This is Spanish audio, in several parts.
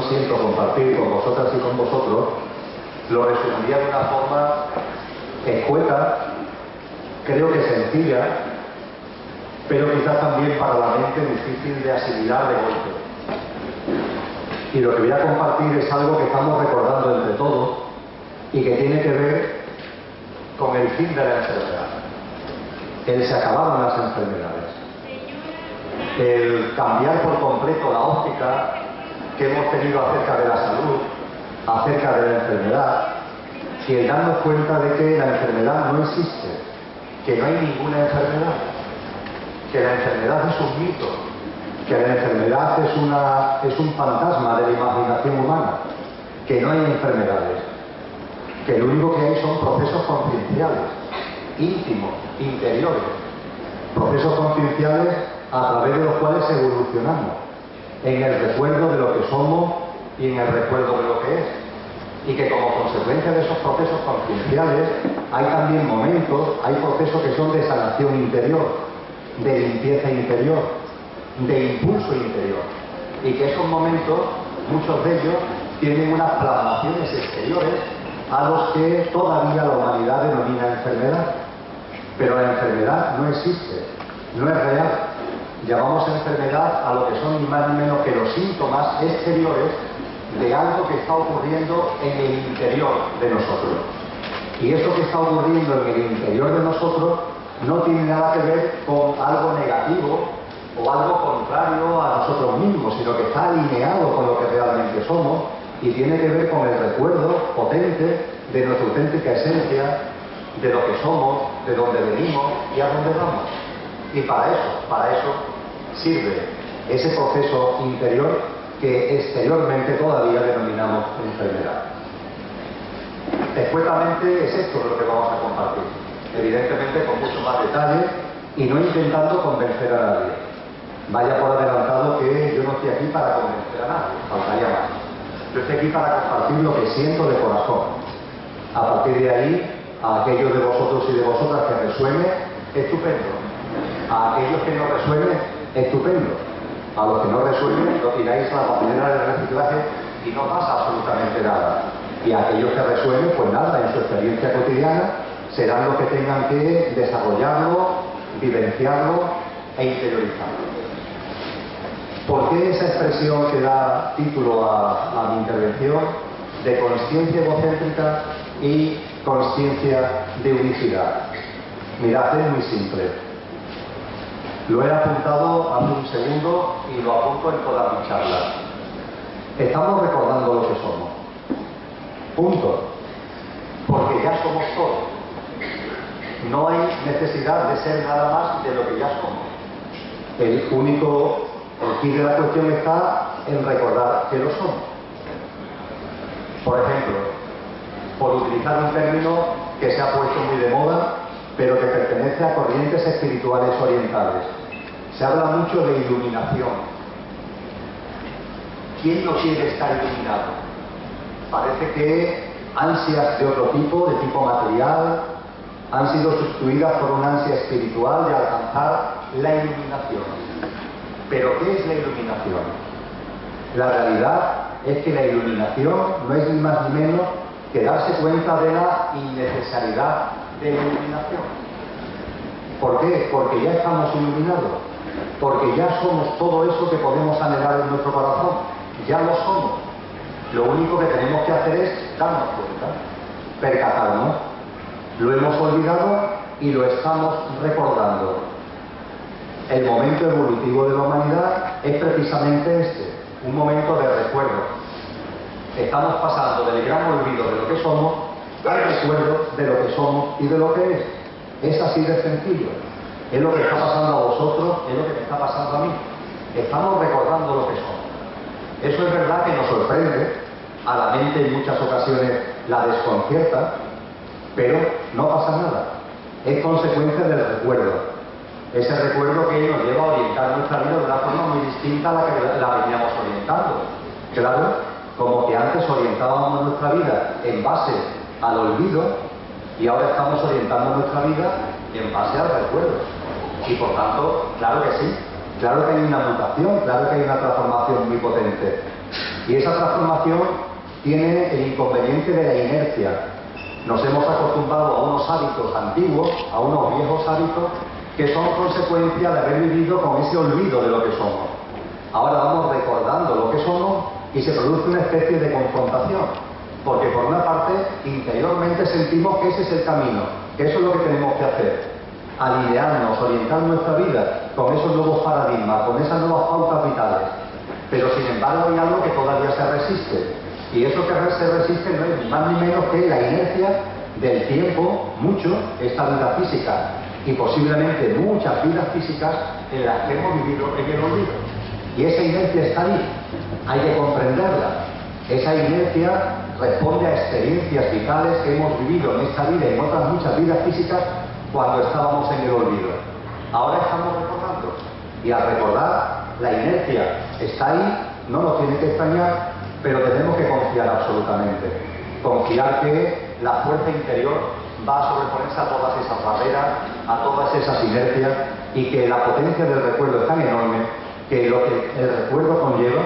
siento compartir con vosotras y con vosotros, lo resumiría de una forma escueta, creo que sencilla, pero quizás también para la mente difícil de asimilar de golpe. Y lo que voy a compartir es algo que estamos recordando entre todos y que tiene que ver con el fin de la enfermedad. El se acabaron las enfermedades. El cambiar por completo la óptica que hemos tenido acerca de la salud, acerca de la enfermedad, y el darnos cuenta de que la enfermedad no existe, que no hay ninguna enfermedad, que la enfermedad es un mito, que la enfermedad es un fantasma de la imaginación humana, que no hay enfermedades, que lo único que hay son procesos concienciales, íntimos, interiores, procesos concienciales a través de los cuales evolucionamos en el recuerdo de lo que somos y en el recuerdo de lo que es. Y que como consecuencia de esos procesos concienciales hay también momentos, hay procesos que son de sanación interior, de limpieza interior, de impulso interior. Y que esos momentos, muchos de ellos, tienen unas plasmaciones exteriores a los que todavía la humanidad denomina enfermedad. Pero la enfermedad no existe, no es real. Llamamos enfermedad a lo que son ni más ni menos que los síntomas exteriores de algo que está ocurriendo en el interior de nosotros. Y eso que está ocurriendo en el interior de nosotros no tiene nada que ver con algo negativo o algo contrario a nosotros mismos, sino que está alineado con lo que realmente somos y tiene que ver con el recuerdo potente de nuestra auténtica esencia, de lo que somos, de dónde venimos y a dónde vamos. Y para eso sirve ese proceso interior que exteriormente todavía denominamos enfermedad. Escuetamente es esto lo que vamos a compartir, evidentemente con mucho más detalle y no intentando convencer a nadie. Vaya por adelantado que yo no estoy aquí para convencer a nadie, faltaría más. Yo estoy aquí para compartir lo que siento de corazón. A partir de ahí, a aquellos de vosotros y de vosotras que resuene, estupendo. A aquellos que no resuenen, estupendo. A los que no resuelven, lo tiráis a la papelera de reciclaje y no pasa absolutamente nada. Y a aquellos que resuelven, pues nada, en su experiencia cotidiana serán los que tengan que desarrollarlo, vivenciarlo e interiorizarlo. ¿Por qué esa expresión que da título a mi intervención de consciencia egocéntrica y consciencia de unicidad? Mirad, es muy simple. Lo he apuntado hace un segundo y lo apunto en toda mi charla. Estamos recordando lo que somos. Punto. Porque ya somos todo. No hay necesidad de ser nada más de lo que ya somos. El quid de la cuestión está en recordar que lo somos. Por ejemplo, por utilizar un término que se ha puesto muy de moda, pero que pertenece a corrientes espirituales orientales. Se habla mucho de iluminación. ¿Quién no quiere estar iluminado? Parece que ansias de otro tipo, de tipo material, han sido sustituidas por una ansia espiritual de alcanzar la iluminación. ¿Pero qué es la iluminación? La realidad es que la iluminación no es ni más ni menos que darse cuenta de la innecesariedad de la iluminación. ¿Por qué? Porque ya estamos iluminados, porque ya somos todo eso que podemos anhelar en nuestro corazón, ya lo somos. Lo único que tenemos que hacer es darnos cuenta, percatarnos. Lo hemos olvidado y lo estamos recordando. El momento evolutivo de la humanidad es precisamente este, un momento de recuerdo. Estamos pasando del gran olvido de lo que somos al recuerdo de lo que somos y de lo que es. Es así de sencillo. Es lo que está pasando a vosotros, es lo que me está pasando a mí. Estamos recordando lo que somos. Eso es verdad que nos sorprende, a la mente en muchas ocasiones la desconcierta, pero no pasa nada. Es consecuencia del recuerdo. Ese recuerdo que nos lleva a orientar nuestra vida de una forma muy distinta a la que la veníamos orientando. Claro, como que antes orientábamos nuestra vida en base al olvido y ahora estamos orientando nuestra vida en base al recuerdo. Y por tanto, claro que sí, claro que hay una mutación, claro que hay una transformación muy potente. Y esa transformación tiene el inconveniente de la inercia. Nos hemos acostumbrado a unos hábitos antiguos, a unos viejos hábitos, que son consecuencia de haber vivido con ese olvido de lo que somos. Ahora vamos recordando lo que somos y se produce una especie de confrontación, porque por una parte, interiormente sentimos que ese es el camino, que eso es lo que tenemos que hacer, alinearnos, orientar nuestra vida con esos nuevos paradigmas, con esas nuevas pautas vitales. Pero sin embargo hay algo que todavía se resiste, y eso que se resiste no es ni más ni menos que la inercia del tiempo, mucho, esta vida física, y posiblemente muchas vidas físicas en las que hemos vivido en el olvido. Y esa inercia está ahí, hay que comprenderla. Esa inercia responde a experiencias vitales que hemos vivido en esta vida y en otras muchas vidas físicas cuando estábamos en el olvido. Ahora estamos recordando, y al recordar, la inercia está ahí, no nos tiene que extrañar, pero tenemos que confiar absolutamente. Confiar que la fuerza interior va a sobreponerse a todas esas barreras, a todas esas inercias, y que la potencia del recuerdo es tan enorme que lo que el recuerdo conlleva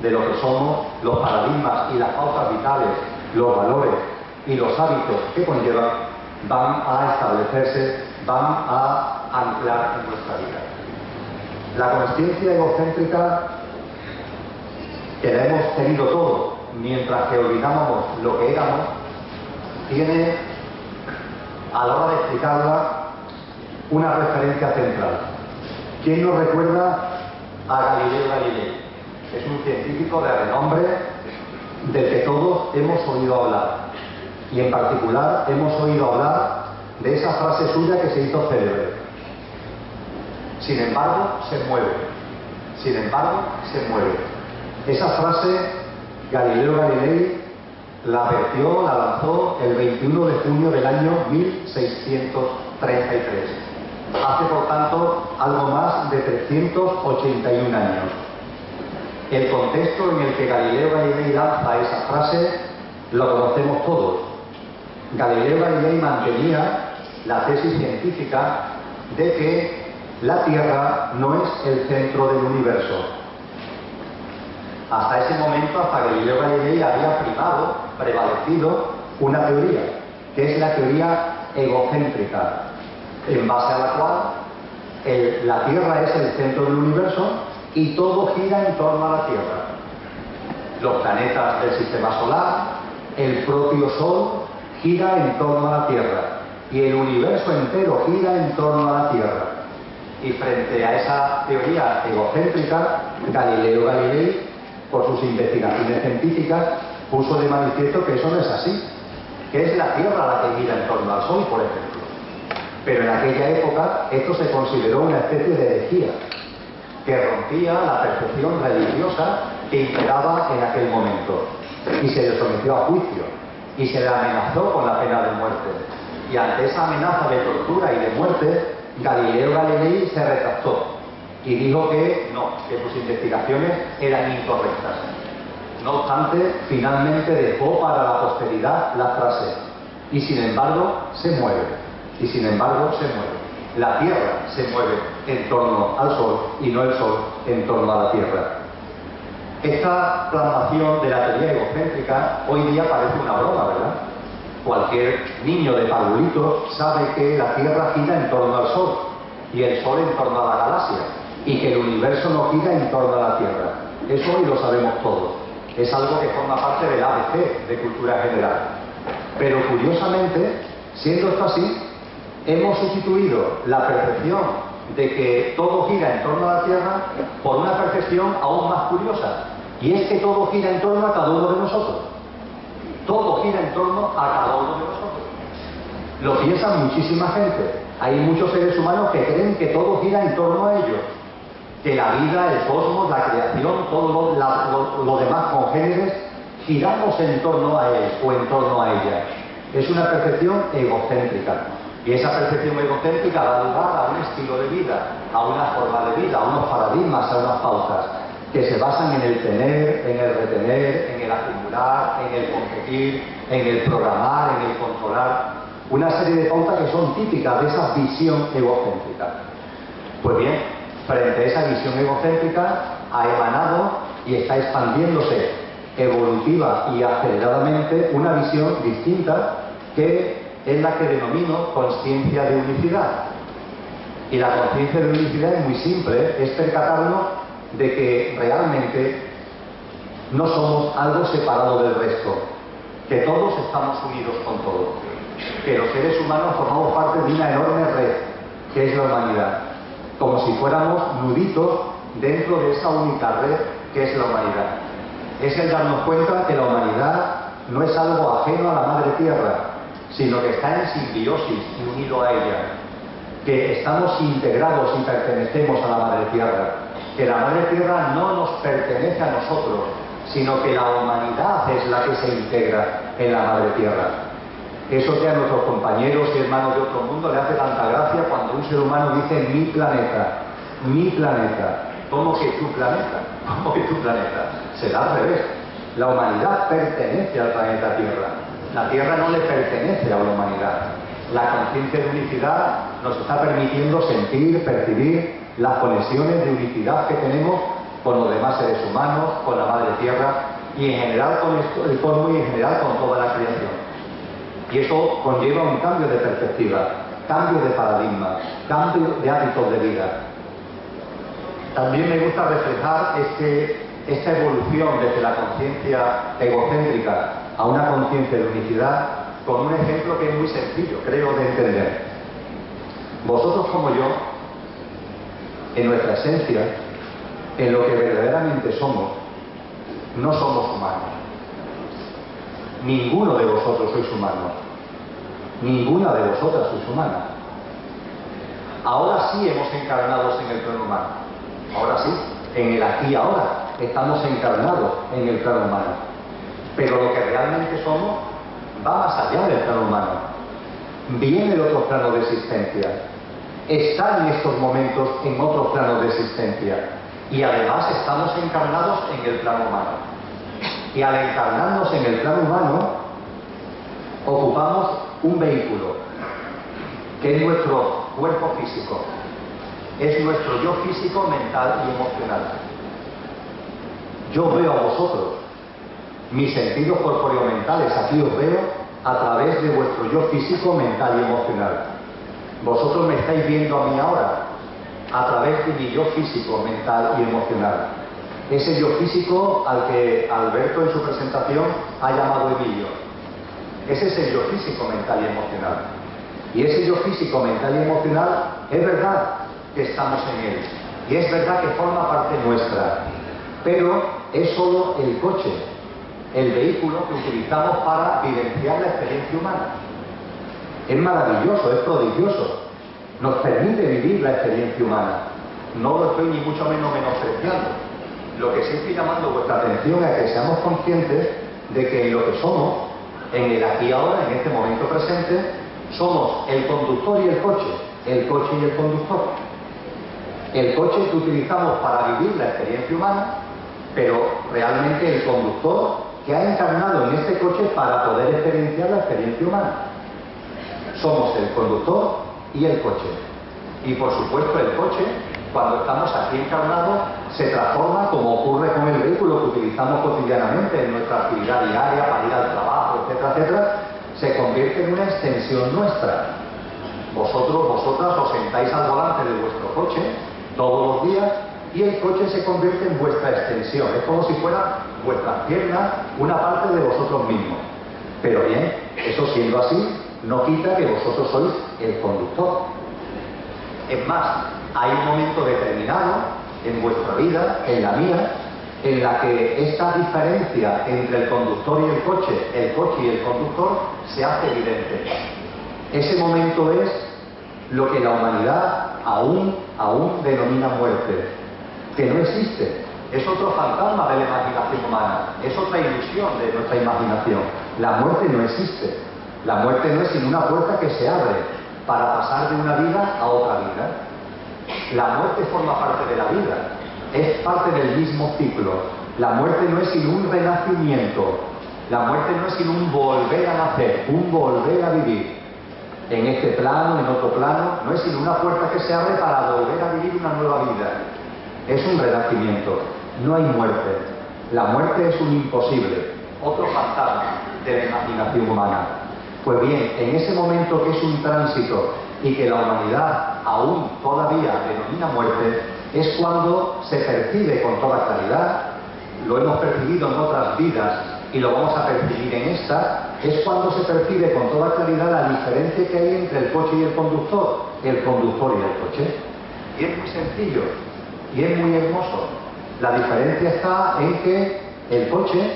de lo que somos, los paradigmas y las pautas vitales, los valores y los hábitos que conllevan, van a establecerse, van a anclar en nuestra vida. La consciencia egocéntrica, que la hemos tenido todo mientras que olvidábamos lo que éramos, tiene, a la hora de explicarla, una referencia central. ¿Quién nos recuerda a Galileo Galilei? Es un científico de renombre del que todos hemos oído hablar. Y en particular hemos oído hablar de esa frase suya que se hizo célebre. Sin embargo, se mueve. Sin embargo, se mueve. Esa frase, Galileo Galilei la vertió, la lanzó el 21 de junio del año 1633. Hace, por tanto, algo más de 381 años. El contexto en el que Galileo Galilei lanza esa frase lo conocemos todos. Galileo Galilei mantenía la tesis científica de que la Tierra no es el centro del universo. Hasta ese momento, hasta Galileo Galilei había prevalecido una teoría, que es la teoría egocéntrica, en base a la cual la Tierra es el centro del universo y todo gira en torno a la Tierra. Los planetas del sistema solar, el propio Sol gira en torno a la Tierra y el universo entero gira en torno a la Tierra. Y frente a esa teoría egocéntrica, Galileo Galilei, por sus investigaciones científicas, puso de manifiesto que eso no es así, que es la Tierra la que gira en torno al Sol, por ejemplo. Pero en aquella época esto se consideró una especie de herejía, que rompía la percepción religiosa que imperaba en aquel momento, y se le sometió a juicio, y se le amenazó con la pena de muerte. Y ante esa amenaza de tortura y de muerte, Galileo Galilei se retractó y dijo que no, que sus investigaciones eran incorrectas. No obstante, finalmente dejó para la posteridad la frase, y sin embargo se mueve, y sin embargo se mueve. La Tierra se mueve en torno al Sol y no el Sol en torno a la Tierra. Esta plasmación de la teoría egocéntrica hoy día parece una broma, ¿verdad? Cualquier niño de parvulitos sabe que la Tierra gira en torno al Sol y el Sol en torno a la galaxia, y que el universo no gira en torno a la Tierra. Eso hoy lo sabemos todos. Es algo que forma parte del ABC de cultura general. Pero curiosamente, siendo esto así, hemos sustituido la percepción de que todo gira en torno a la Tierra por una percepción aún más curiosa, y es que todo gira en torno a cada uno de nosotros. Todo gira en torno a cada uno de nosotros. Lo piensa muchísima gente. Hay muchos seres humanos que creen que todo gira en torno a ellos, que la vida, el cosmos, la creación, todo lo demás congéneres, giramos en torno a él o en torno a ella. Es una percepción egocéntrica. Y esa percepción egocéntrica da lugar a un estilo de vida, a una forma de vida, a unos paradigmas, a unas pautas, que se basan en el tener, en el retener, en el acumular, en el competir, en el programar, en el controlar. Una serie de pautas que son típicas de esa visión egocéntrica. Pues bien, frente a esa visión egocéntrica ha emanado y está expandiéndose evolutiva y aceleradamente una visión distinta, que es la que denomino conciencia de unicidad. Y la conciencia de unicidad es muy simple, es percatarnos de que realmente no somos algo separado del resto, que todos estamos unidos con todos, que los seres humanos formamos parte de una enorme red, que es la humanidad, como si fuéramos nuditos dentro de esa única red que es la humanidad. Es el darnos cuenta que la humanidad no es algo ajeno a la Madre Tierra, sino que está en simbiosis y unido a ella, que estamos integrados y pertenecemos a la Madre Tierra, que la Madre Tierra no nos pertenece a nosotros, sino que la humanidad es la que se integra en la Madre Tierra. Eso que a nuestros compañeros y hermanos de otro mundo le hace tanta gracia cuando un ser humano dice mi planeta, mi planeta. ¿Cómo que tu planeta? ¿Cómo que tu planeta? Será al revés. La humanidad pertenece al planeta Tierra. La Tierra no le pertenece a la humanidad. La conciencia de unicidad nos está permitiendo sentir, percibir las conexiones de unicidad que tenemos con los demás seres humanos, con la Madre Tierra y en general con el cosmos y en general con toda la creación. Y eso conlleva un cambio de perspectiva, cambio de paradigma, cambio de hábitos de vida. También me gusta reflejar esta evolución desde la conciencia egocéntrica a una conciencia de unicidad con un ejemplo que es muy sencillo, creo, de entender. Vosotros como yo, en nuestra esencia, en lo que verdaderamente somos, no somos humanos. Ninguno de vosotros sois humanos. Ninguna de vosotras sois humana. Ahora sí hemos encarnado en el plano humano. Ahora sí, en el aquí y ahora, estamos encarnados en el plano humano. Pero lo que realmente somos va más allá del plano humano. Viene de otros planos de existencia. Está en estos momentos en otros planos de existencia. Y además estamos encarnados en el plano humano. Y al encarnarnos en el plano humano, ocupamos un vehículo, que es nuestro cuerpo físico. Es nuestro yo físico, mental y emocional. Yo veo a vosotros, mis sentidos corporeo-mentales, aquí os veo a través de vuestro yo físico, mental y emocional. Vosotros me estáis viendo a mí ahora a través de mi yo físico, mental y emocional. Ese yo físico al que Alberto en su presentación ha llamado Emilio. Ese es el yo físico, mental y emocional. Y ese yo físico, mental y emocional es verdad que estamos en él. Y es verdad que forma parte nuestra. Pero es solo el coche, el vehículo que utilizamos para vivenciar la experiencia humana. Es maravilloso, es prodigioso. Nos permite vivir la experiencia humana. No lo estoy ni mucho menos menospreciando. Lo que sí estoy llamando vuestra atención es que seamos conscientes de que en lo que somos, en el aquí y ahora, en este momento presente, somos el conductor y el coche y el conductor. El coche que utilizamos para vivir la experiencia humana, pero realmente el conductor que ha encarnado en este coche para poder experienciar la experiencia humana. Somos el conductor y el coche. Y por supuesto el coche, cuando estamos aquí encarnados, se transforma, como ocurre con el vehículo que utilizamos cotidianamente en nuestra actividad diaria para ir al trabajo, etcétera, etcétera, se convierte en una extensión nuestra. Vosotras os sentáis al volante de vuestro coche todos los días y el coche se convierte en vuestra extensión. Es como si fuera vuestras piernas, una parte de vosotros mismos. Pero bien, eso siendo así, no quita que vosotros sois el conductor. Es más, hay un momento determinado en vuestra vida, en la mía, en la que esta diferencia entre el conductor y el coche y el conductor, se hace evidente. Ese momento es lo que la humanidad aún denomina muerte, que no existe. Es otro fantasma de la imaginación humana, es otra ilusión de nuestra imaginación. La muerte no existe. La muerte no es sino una puerta que se abre para pasar de una vida a otra vida. La muerte forma parte de la vida, es parte del mismo ciclo. La muerte no es sino un renacimiento. La muerte no es sino un volver a nacer, un volver a vivir. En este plano, en otro plano, no es sino una puerta que se abre para volver a vivir una nueva vida. Es un renacimiento, no hay muerte. La muerte es un imposible, otro fantasma de la imaginación humana. Pues bien, en ese momento que es un tránsito y que la humanidad aún todavía denomina muerte, es cuando se percibe con toda claridad, lo hemos percibido en otras vidas y lo vamos a percibir en esta, es cuando se percibe con toda claridad la diferencia que hay entre el coche y el conductor y el coche. Y es muy sencillo y es muy hermoso. La diferencia está en que el coche,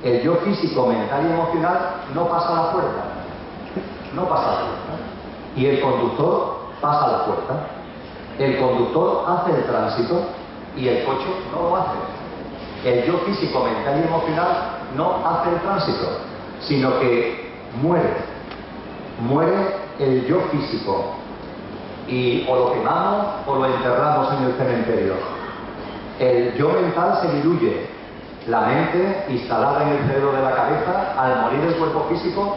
el yo físico, mental y emocional, no pasa la puerta. No pasa la puerta. Y el conductor pasa la puerta. El conductor hace el tránsito y el coche no lo hace. El yo físico, mental y emocional no hace el tránsito, sino que muere. Muere el yo físico. Y o lo quemamos o lo enterramos en el cementerio. El yo mental se diluye. La mente, instalada en el cerebro de la cabeza, al morir el cuerpo físico,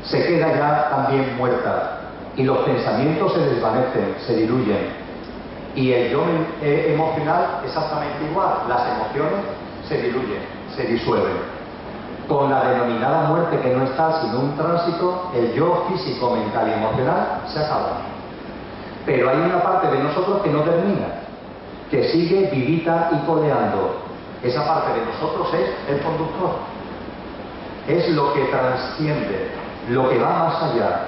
se queda ya también muerta. Y los pensamientos se desvanecen, se diluyen. Y el yo emocional exactamente igual. Las emociones se diluyen, se disuelven. Con la denominada muerte, que no está sino un tránsito, el yo físico, mental y emocional se acaba. Pero hay una parte de nosotros que no termina, que sigue vivita y coleando. Esa parte de nosotros es el conductor. Es lo que trasciende, lo que va más allá,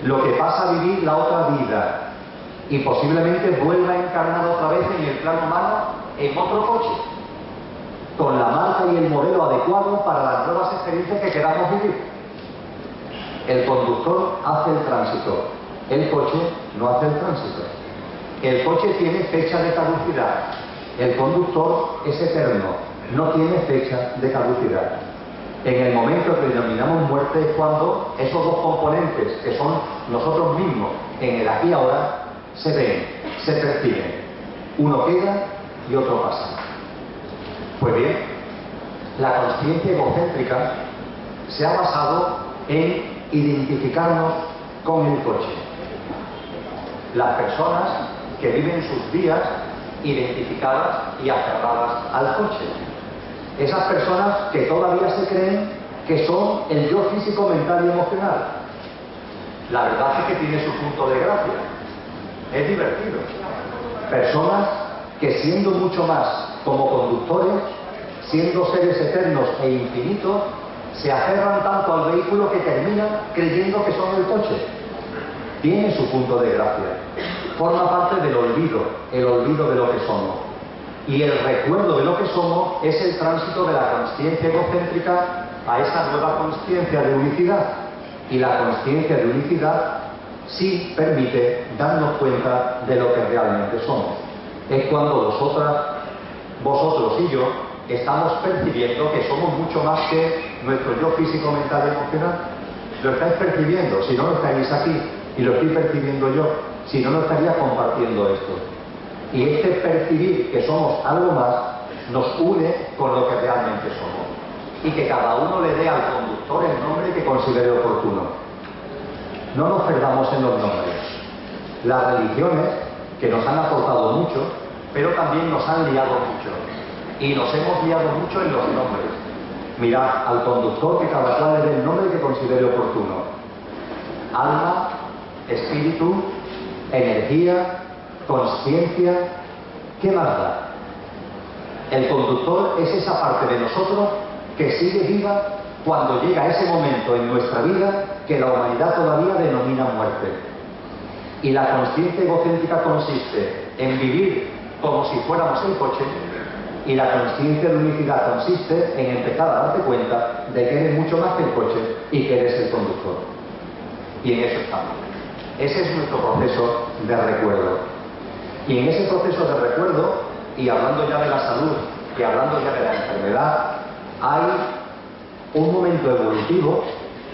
lo que pasa a vivir la otra vida y posiblemente vuelva a encarnar otra vez en el plano humano en otro coche, con la marca y el modelo adecuado para las nuevas experiencias que queramos vivir. El conductor hace el tránsito, el coche no hace el tránsito. El coche tiene fecha de caducidad, el conductor es eterno, no tiene fecha de caducidad. En el momento que denominamos muerte es cuando esos dos componentes, que son nosotros mismos, en el aquí y ahora, se ven, se perciben. Uno queda y otro pasa. Pues bien, la consciencia egocéntrica se ha basado en identificarnos con el coche. Las personas que viven sus vidas identificadas y aferradas al coche. Esas personas que todavía se creen que son el yo físico, mental y emocional. La verdad es que tiene su punto de gracia. Es divertido. Personas que siendo mucho más como conductores, siendo seres eternos e infinitos, se aferran tanto al vehículo que terminan creyendo que son el coche. Tiene su punto de gracia. Forma parte del olvido, el olvido de lo que somos. Y el recuerdo de lo que somos es el tránsito de la consciencia egocéntrica a esa nueva consciencia de unicidad. Y la consciencia de unicidad sí permite darnos cuenta de lo que realmente somos. Es cuando vosotros y yo estamos percibiendo que somos mucho más que nuestro yo físico, mental y emocional. Lo estáis percibiendo, si no, no estaréis aquí. Y lo estoy percibiendo yo, si no, no estaría compartiendo esto. Y este percibir que somos algo más nos une con lo que realmente somos. Y que cada uno le dé al conductor el nombre que considere oportuno. No nos perdamos en los nombres. Las religiones, que nos han aportado mucho, pero también nos han liado mucho. Y nos hemos liado mucho en los nombres. Mirad al conductor, que cada cual le dé el nombre que considere oportuno. Alma, espíritu, energía, consciencia, ¿qué más da? El conductor es esa parte de nosotros que sigue viva cuando llega ese momento en nuestra vida que la humanidad todavía denomina muerte. Y la consciencia egocéntrica consiste en vivir como si fuéramos el coche, y la consciencia de unicidad consiste en empezar a darte cuenta de que eres mucho más que el coche y que eres el conductor. Y en eso estamos. Ese es nuestro proceso de recuerdo. Y en ese proceso de recuerdo, y hablando ya de la salud y hablando ya de la enfermedad, hay un momento evolutivo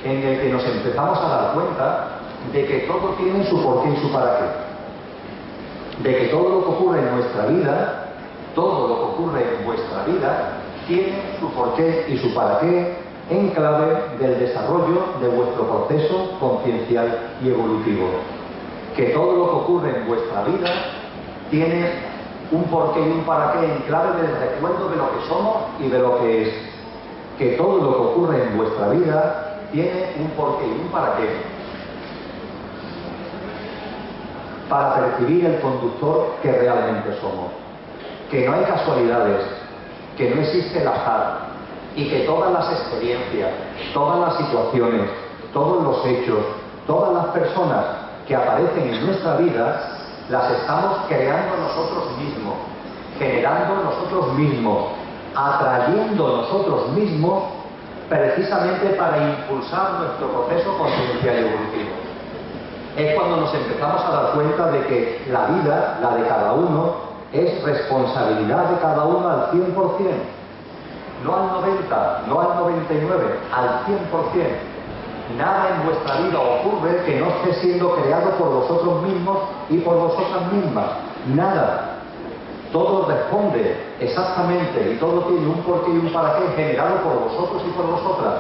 en el que nos empezamos a dar cuenta de que todo tiene su porqué y su para qué. De que todo lo que ocurre en nuestra vida, todo lo que ocurre en vuestra vida, tiene su porqué y su para qué en clave del desarrollo de vuestro proceso conciencial y evolutivo. Que todo lo que ocurre en vuestra vida tiene un porqué y un para qué en clave del recuerdo de lo que somos y de lo que es. Que todo lo que ocurre en vuestra vida tiene un porqué y un para qué. Para percibir el conductor que realmente somos. Que no hay casualidades, que no existe el azar y que todas las experiencias, todas las situaciones, todos los hechos, todas las personas que aparecen en nuestra vida las estamos creando nosotros mismos, generando nosotros mismos, atrayendo nosotros mismos precisamente para impulsar nuestro proceso conciencial y evolutivo. Es cuando nos empezamos a dar cuenta de que la vida, la de cada uno, es responsabilidad de cada uno al 100%, no al 90, no al 99, al 100%. Nada en vuestra vida ocurre que no esté siendo creado por vosotros mismos y por vosotras mismas. Nada. Todo responde exactamente y todo tiene un porqué y un para qué generado por vosotros y por vosotras.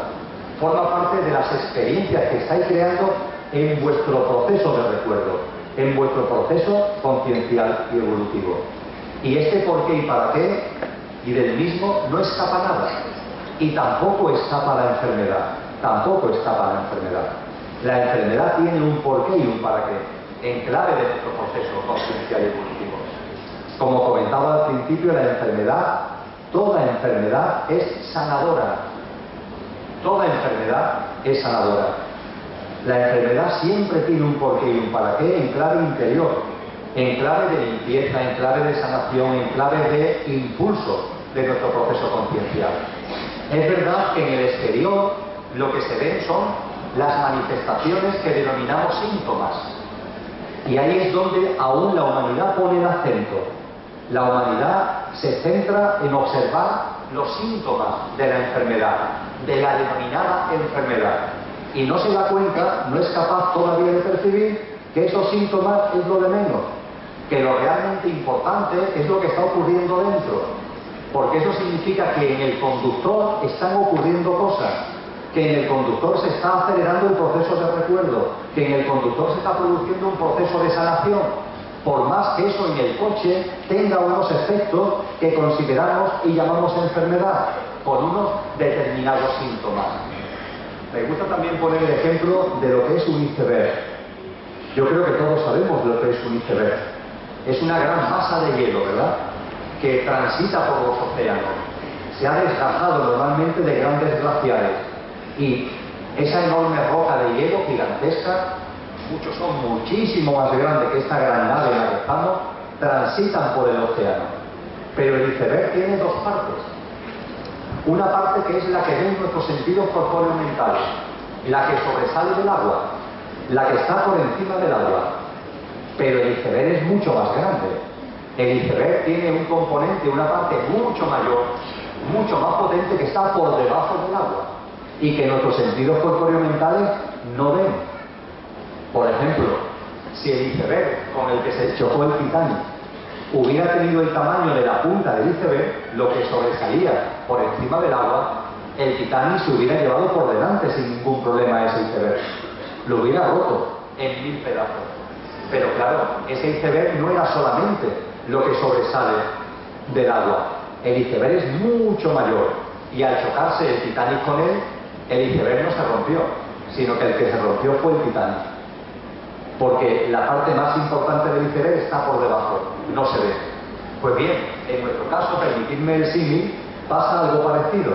Forma parte de las experiencias que estáis creando en vuestro proceso de recuerdo, en vuestro proceso conciencial y evolutivo. Y este porqué y para qué, y del mismo, no escapa nada. Y tampoco escapa la enfermedad. Tampoco escapa la enfermedad. La enfermedad tiene un porqué y un para qué, en clave de nuestro proceso conciencial y evolutivo. Como comentaba al principio, la enfermedad, toda enfermedad es sanadora. Toda enfermedad es sanadora. La enfermedad siempre tiene un porqué y un para qué en clave interior, en clave de limpieza, en clave de sanación, en clave de impulso de nuestro proceso conciencial. Es verdad que en el exterior lo que se ven son las manifestaciones que denominamos síntomas. Y ahí es donde aún la humanidad pone el acento. La humanidad se centra en observar los síntomas de la enfermedad, de la denominada enfermedad. Y no se da cuenta, no es capaz todavía de percibir que esos síntomas es lo de menos, que lo realmente importante es lo que está ocurriendo dentro. Porque eso significa que en el conductor están ocurriendo cosas, que en el conductor se está acelerando el proceso de recuerdo, que en el conductor se está produciendo un proceso de sanación, por más que eso en el coche tenga unos efectos que consideramos y llamamos enfermedad, por unos determinados síntomas. Me gusta también poner el ejemplo de lo que es un iceberg. Yo creo que todos sabemos lo que es un iceberg. Es una gran masa de hielo, ¿verdad?, que transita por los océanos. Se ha desgajado normalmente de grandes glaciares. Y esa enorme roca de hielo gigantesca, muchos son muchísimo más grandes que esta gran nave en la que estamos, transitan por el océano. Pero el iceberg tiene dos partes. Una parte que es la que ven nuestros sentidos corpóreos mentales, la que sobresale del agua, la que está por encima del agua. Pero el iceberg es mucho más grande. El iceberg tiene un componente, una parte mucho mayor, mucho más potente, que está por debajo del agua y que nuestros sentidos corpóreo-mentales no ven. Por ejemplo, si el iceberg con el que se chocó el Titanic hubiera tenido el tamaño de la punta del iceberg, lo que sobresalía por encima del agua, el Titanic se hubiera llevado por delante sin ningún problema ese iceberg. Lo hubiera roto en 1000 pedazos. Pero claro, ese iceberg no era solamente lo que sobresale del agua. El iceberg es mucho mayor y al chocarse el Titanic con él, el iceberg no se rompió, sino que el que se rompió fue el Titanic. Porque la parte más importante del iceberg está por debajo, no se ve. Pues bien, en nuestro caso, permitidme el símil, pasa algo parecido.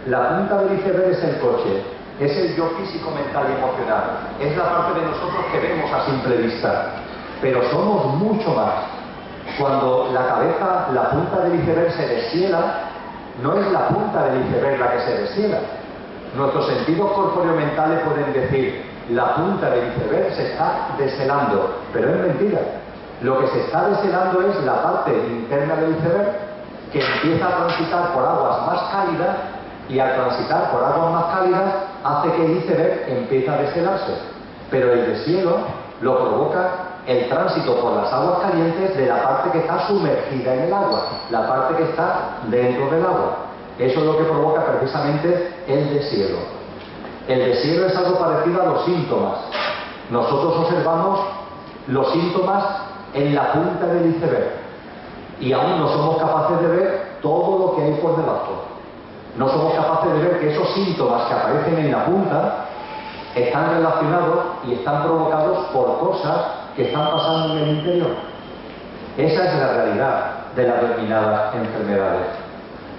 La punta del iceberg es el coche, es el yo físico, mental y emocional. Es la parte de nosotros que vemos a simple vista. Pero somos mucho más. Cuando la cabeza, la punta del iceberg se deshiela, no es la punta del iceberg la que se deshiela. Nuestros sentidos corpóreo-mentales pueden decir, la punta del iceberg se está deshelando, pero es mentira. Lo que se está deshelando es la parte interna del iceberg, que empieza a transitar por aguas más cálidas, y al transitar por aguas más cálidas hace que el iceberg empiece a deshelarse. Pero el deshielo lo provoca el tránsito por las aguas calientes de la parte que está sumergida en el agua, la parte que está dentro del agua. Eso es lo que provoca precisamente el deshielo. El deshielo es algo parecido a los síntomas. Nosotros observamos los síntomas en la punta del iceberg. y aún no somos capaces de ver todo lo que hay por debajo. No somos capaces de ver que esos síntomas que aparecen en la punta están relacionados y están provocados por cosas que están pasando en el interior. Esa es la realidad de las denominadas enfermedades.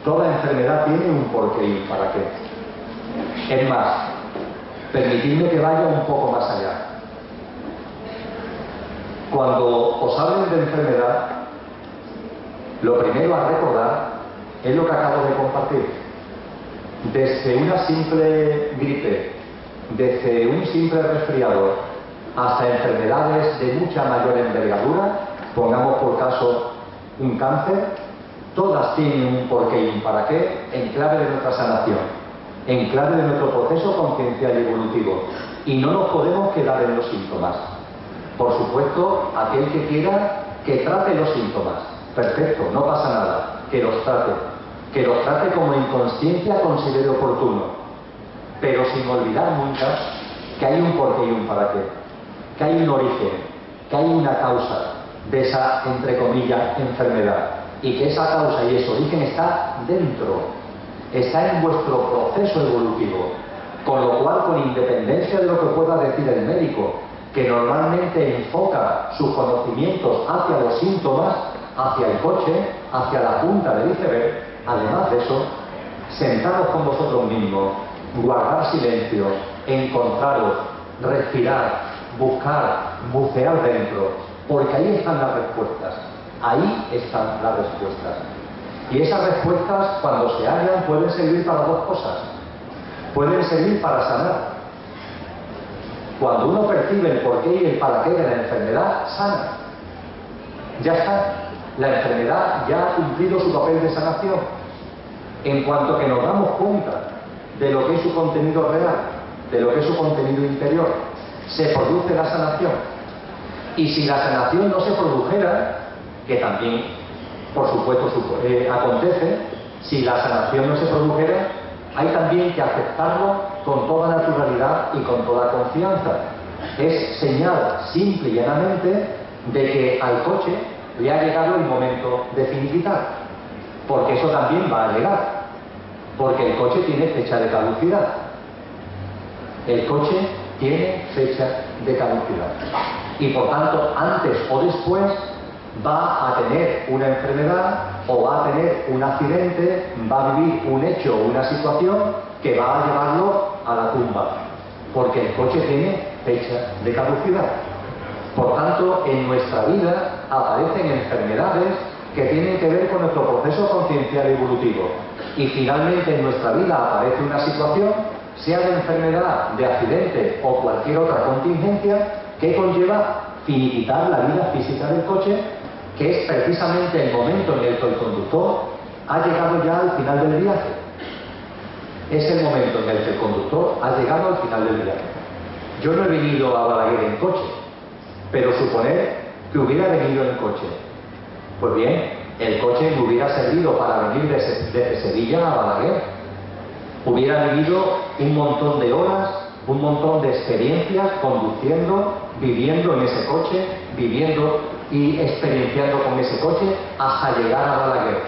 Toda enfermedad tiene un porqué y un para qué. Es más, permitidme que vaya un poco más allá. Cuando os hablen de enfermedad, lo primero a recordar es lo que acabo de compartir. Desde una simple gripe, desde un simple resfriado, hasta enfermedades de mucha mayor envergadura, pongamos por caso un cáncer, todas tienen un porqué y un para qué en clave de nuestra sanación, en clave de nuestro proceso conciencial y evolutivo. Y no nos podemos quedar en los síntomas. Por supuesto, aquel que quiera que trate los síntomas, perfecto, no pasa nada, que los trate como en consciencia considere oportuno, pero sin olvidar nunca que hay un porqué y un para qué, que hay un origen, que hay una causa de esa, entre comillas, enfermedad, y que esa causa y ese origen está dentro, está en vuestro proceso evolutivo, con lo cual, con independencia de lo que pueda decir el médico, que normalmente enfoca sus conocimientos hacia los síntomas, hacia el coche, hacia la punta del iceberg, además de eso, sentaros con vosotros mismos, guardar silencio, encontraros, respirar, buscar, bucear dentro, porque ahí están las respuestas, ahí están las respuestas. Y esas respuestas, cuando se hallan, pueden servir para dos cosas. Pueden servir para sanar. Cuando uno percibe el porqué y el para qué de la enfermedad, sana. Ya está. La enfermedad ya ha cumplido su papel de sanación. En cuanto que nos damos cuenta de lo que es su contenido real, de lo que es su contenido interior, se produce la sanación. Y si la sanación no se produjera, que también, por supuesto, acontece, si la sanación no se produjera, hay también que aceptarlo con toda naturalidad y con toda confianza. Es señal, simple y llanamente, de que al coche le ha llegado el momento de finiquitar, porque eso también va a llegar, porque el coche tiene fecha de caducidad. El coche tiene fecha de caducidad. Y por tanto, antes o después, va a tener una enfermedad o va a tener un accidente, va a vivir un hecho o una situación que va a llevarlo a la tumba, porque el coche tiene fecha de caducidad. Por tanto, en nuestra vida aparecen enfermedades que tienen que ver con nuestro proceso conciencial evolutivo. Y finalmente en nuestra vida aparece una situación, sea de enfermedad, de accidente o cualquier otra contingencia, que conlleva finiquitar la vida física del coche, que es precisamente el momento en el que el conductor ha llegado ya al final del viaje. Es el momento en el que el conductor ha llegado al final del viaje. Yo no he venido a Balaguer en coche, pero suponer que hubiera venido en coche. Pues bien, el coche me hubiera servido para venir desde Sevilla a Balaguer. Hubiera vivido un montón de horas, un montón de experiencias conduciendo, viviendo en ese coche, viviendo y experienciando con ese coche hasta llegar a Balaguer.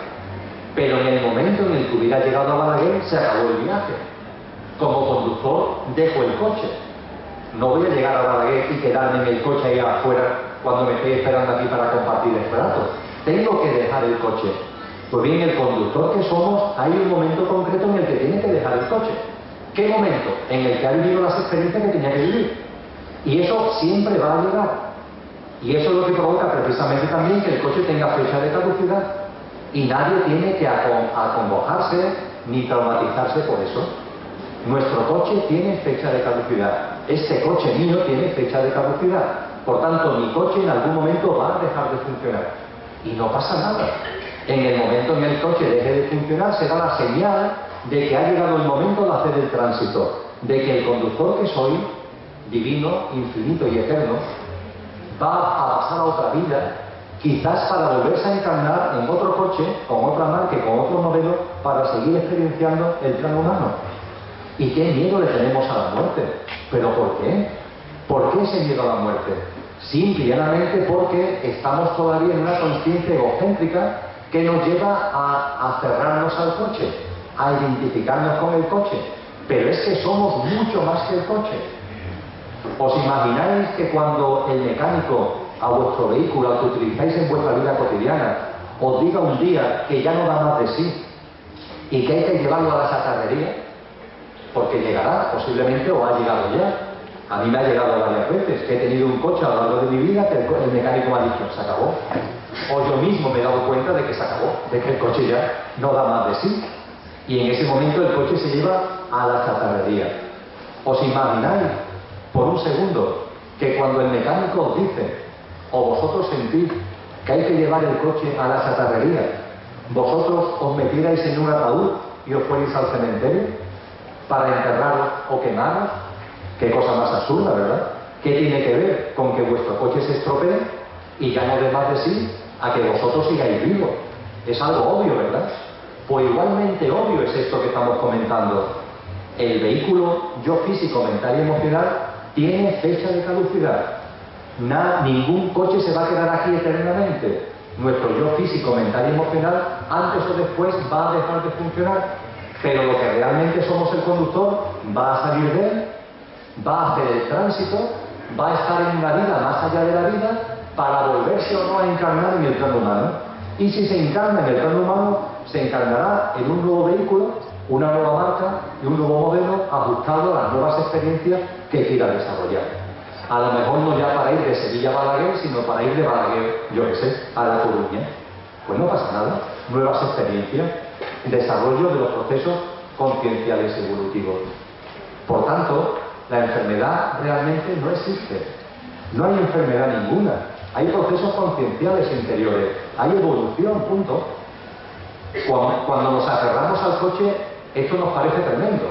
Pero en el momento en el que hubiera llegado a Balaguer se acabó el viaje. Como conductor dejo el coche. No voy a llegar a Balaguer y quedarme en el coche ahí afuera cuando me estoy esperando aquí para compartir el plato. Tengo que dejar el coche. Pues bien, el conductor que somos, hay un momento concreto en el que tiene que dejar el coche. ¿Qué momento? En el que ha vivido las experiencias que tenía que vivir. Y eso siempre va a llegar. Y eso es lo que provoca precisamente también que el coche tenga fecha de caducidad. Y nadie tiene que acongojarse ni traumatizarse por eso. Nuestro coche tiene fecha de caducidad. Este coche mío tiene fecha de caducidad. Por tanto, mi coche en algún momento va a dejar de funcionar. Y no pasa nada. En el momento en que el coche deje de funcionar, será la señal de que ha llegado el momento de hacer el tránsito. De que el conductor que soy, divino, infinito y eterno, va a pasar a otra vida, quizás para volverse a encarnar en otro coche, con otra marca, con otro modelo, para seguir experienciando el plano humano. ¿Y qué miedo le tenemos a la muerte? ¿Pero por qué? ¿Por qué ese miedo a la muerte? Simple y llanamente porque estamos todavía en una conciencia egocéntrica que nos lleva a cerrarnos al coche, a identificarnos con el coche. Pero es que somos mucho más que el coche. ¿Os imagináis que cuando el mecánico a vuestro vehículo, al que utilizáis en vuestra vida cotidiana, os diga un día que ya no da más de sí y que hay que llevarlo a la chatarrería? Porque llegará, posiblemente, o ha llegado ya. A mí me ha llegado varias veces, que he tenido un coche a lo largo de mi vida que el mecánico me ha dicho, se acabó. O yo mismo me he dado cuenta de que se acabó, de que el coche ya no da más de sí. Y en ese momento el coche se lleva a la chatarrería. ¿Os imagináis, por un segundo, que cuando el mecánico os dice, o vosotros sentís que hay que llevar el coche a la chatarrería, vosotros os metierais en un ataúd y os fuerais al cementerio para enterraros o quemaros? Qué cosa más absurda, ¿verdad? ¿Qué tiene que ver con que vuestro coche se estropee y ya no dé más de sí a que vosotros sigáis vivos? Es algo obvio, ¿verdad? Pues igualmente obvio es esto que estamos comentando. El vehículo yo físico, mental y emocional tiene fecha de caducidad. Ningún coche se va a quedar aquí eternamente. Nuestro yo físico, mental y emocional antes o después va a dejar de funcionar, pero lo que realmente somos el conductor va a salir de él, va a hacer el tránsito, va a estar en una vida más allá de la vida para volverse o no a encarnar en el plano humano. Y si se encarna en el plano humano, se encarnará en un nuevo vehículo, una nueva marca y un nuevo modelo ajustado a las nuevas experiencias que quiera desarrollar. A lo mejor no ya para ir de Sevilla a Balaguer, sino para ir de Balaguer, yo qué sé, a La Coruña. Pues no pasa nada. Nuevas experiencias, desarrollo de los procesos concienciales evolutivos. Por tanto, la enfermedad realmente no existe. No hay enfermedad ninguna. Hay procesos concienciales interiores. Hay evolución, punto. Cuando nos aferramos al coche, esto nos parece tremendo.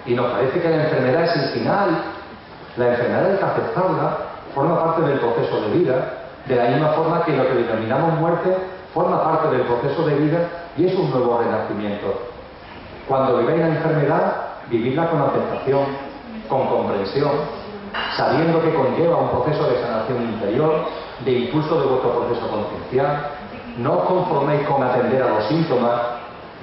Y nos parece que la enfermedad es el final. La enfermedad hay que aceptarla, forma parte del proceso de vida, de la misma forma que lo que denominamos muerte forma parte del proceso de vida y es un nuevo renacimiento. Cuando viváis la enfermedad, vividla con aceptación, con comprensión, sabiendo que conlleva un proceso de sanación interior, de impulso de vuestro proceso conciencial. No os conforméis con atender a los síntomas,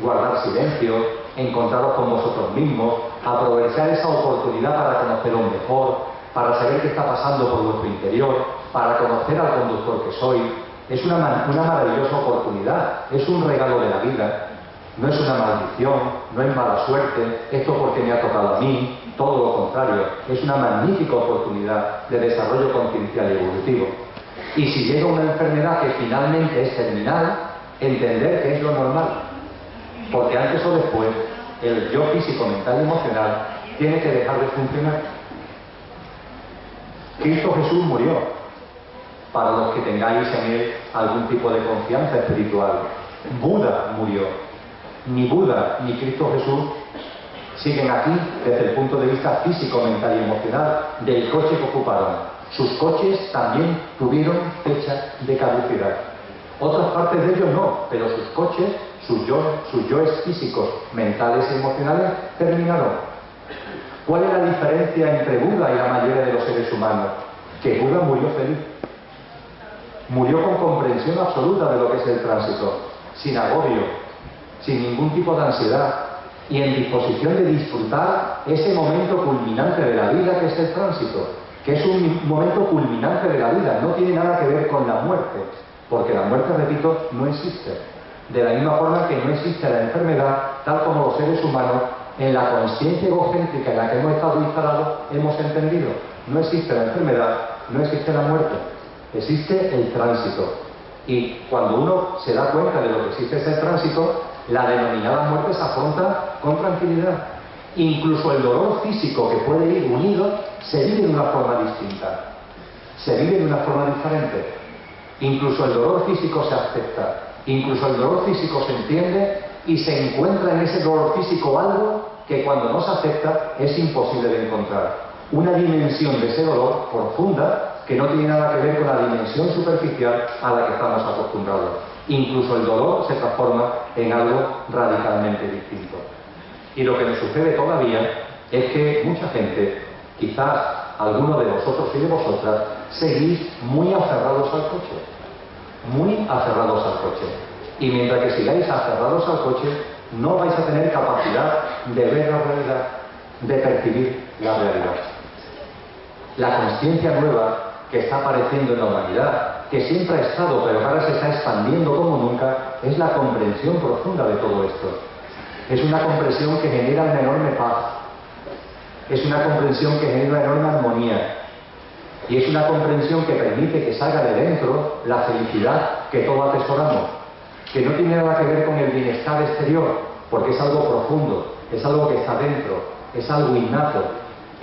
guardar silencio, encontraros con vosotros mismos, aprovechar esa oportunidad para conoceros mejor, para saber qué está pasando por vuestro interior, para conocer al conductor que sois. Es una maravillosa oportunidad, es un regalo de la vida, no es una maldición, no es mala suerte, esto porque me ha tocado a mí, todo lo contrario, es una magnífica oportunidad de desarrollo conciencial y evolutivo. Y si llega una enfermedad que finalmente es terminal, entender que es lo normal, porque antes o después el yo físico, mental y emocional tiene que dejar de funcionar. Cristo Jesús murió, para los que tengáis en él algún tipo de confianza espiritual. Buda murió. Ni Buda ni Cristo Jesús siguen aquí desde el punto de vista físico, mental y emocional del coche que ocuparon. Sus coches también tuvieron fecha de caducidad. Otras partes de ellos no, pero sus coches, sus yoes físicos, mentales y emocionales terminaron. ¿Cuál es la diferencia entre Buda y la mayoría de los seres humanos? Que Buda murió feliz. Murió con comprensión absoluta de lo que es el tránsito, sin agobio, sin ningún tipo de ansiedad y en disposición de disfrutar ese momento culminante de la vida que es el tránsito, que es un momento culminante de la vida, no tiene nada que ver con la muerte, porque la muerte, repito, no existe. De la misma forma que no existe la enfermedad, tal como los seres humanos, en la consciencia egocéntrica en la que hemos estado instalados, hemos entendido. No existe la enfermedad, no existe la muerte, existe el tránsito. Y cuando uno se da cuenta de lo que existe ese tránsito, la denominada muerte se afronta con tranquilidad. Incluso el dolor físico que puede ir unido se vive de una forma distinta, se vive de una forma diferente. Incluso el dolor físico se acepta, incluso el dolor físico se entiende y se encuentra en ese dolor físico algo que cuando no se acepta es imposible de encontrar. Una dimensión de ese dolor profunda que no tiene nada que ver con la dimensión superficial a la que estamos acostumbrados. Incluso el dolor se transforma en algo radicalmente distinto. Y lo que nos sucede todavía es que mucha gente, quizás alguno de vosotros y de vosotras, seguís muy aferrados al coche. Muy aferrados al coche. Y mientras que sigáis aferrados al coche, no vais a tener capacidad de ver la realidad, de percibir la realidad. La consciencia nueva que está apareciendo en la humanidad, que siempre ha estado, pero que ahora se está expandiendo como nunca, es la comprensión profunda de todo esto. Es una comprensión que genera una enorme paz. Es una comprensión que genera una enorme armonía. Y es una comprensión que permite que salga de dentro la felicidad que todos atesoramos. Que no tiene nada que ver con el bienestar exterior, porque es algo profundo, es algo que está dentro, es algo innato.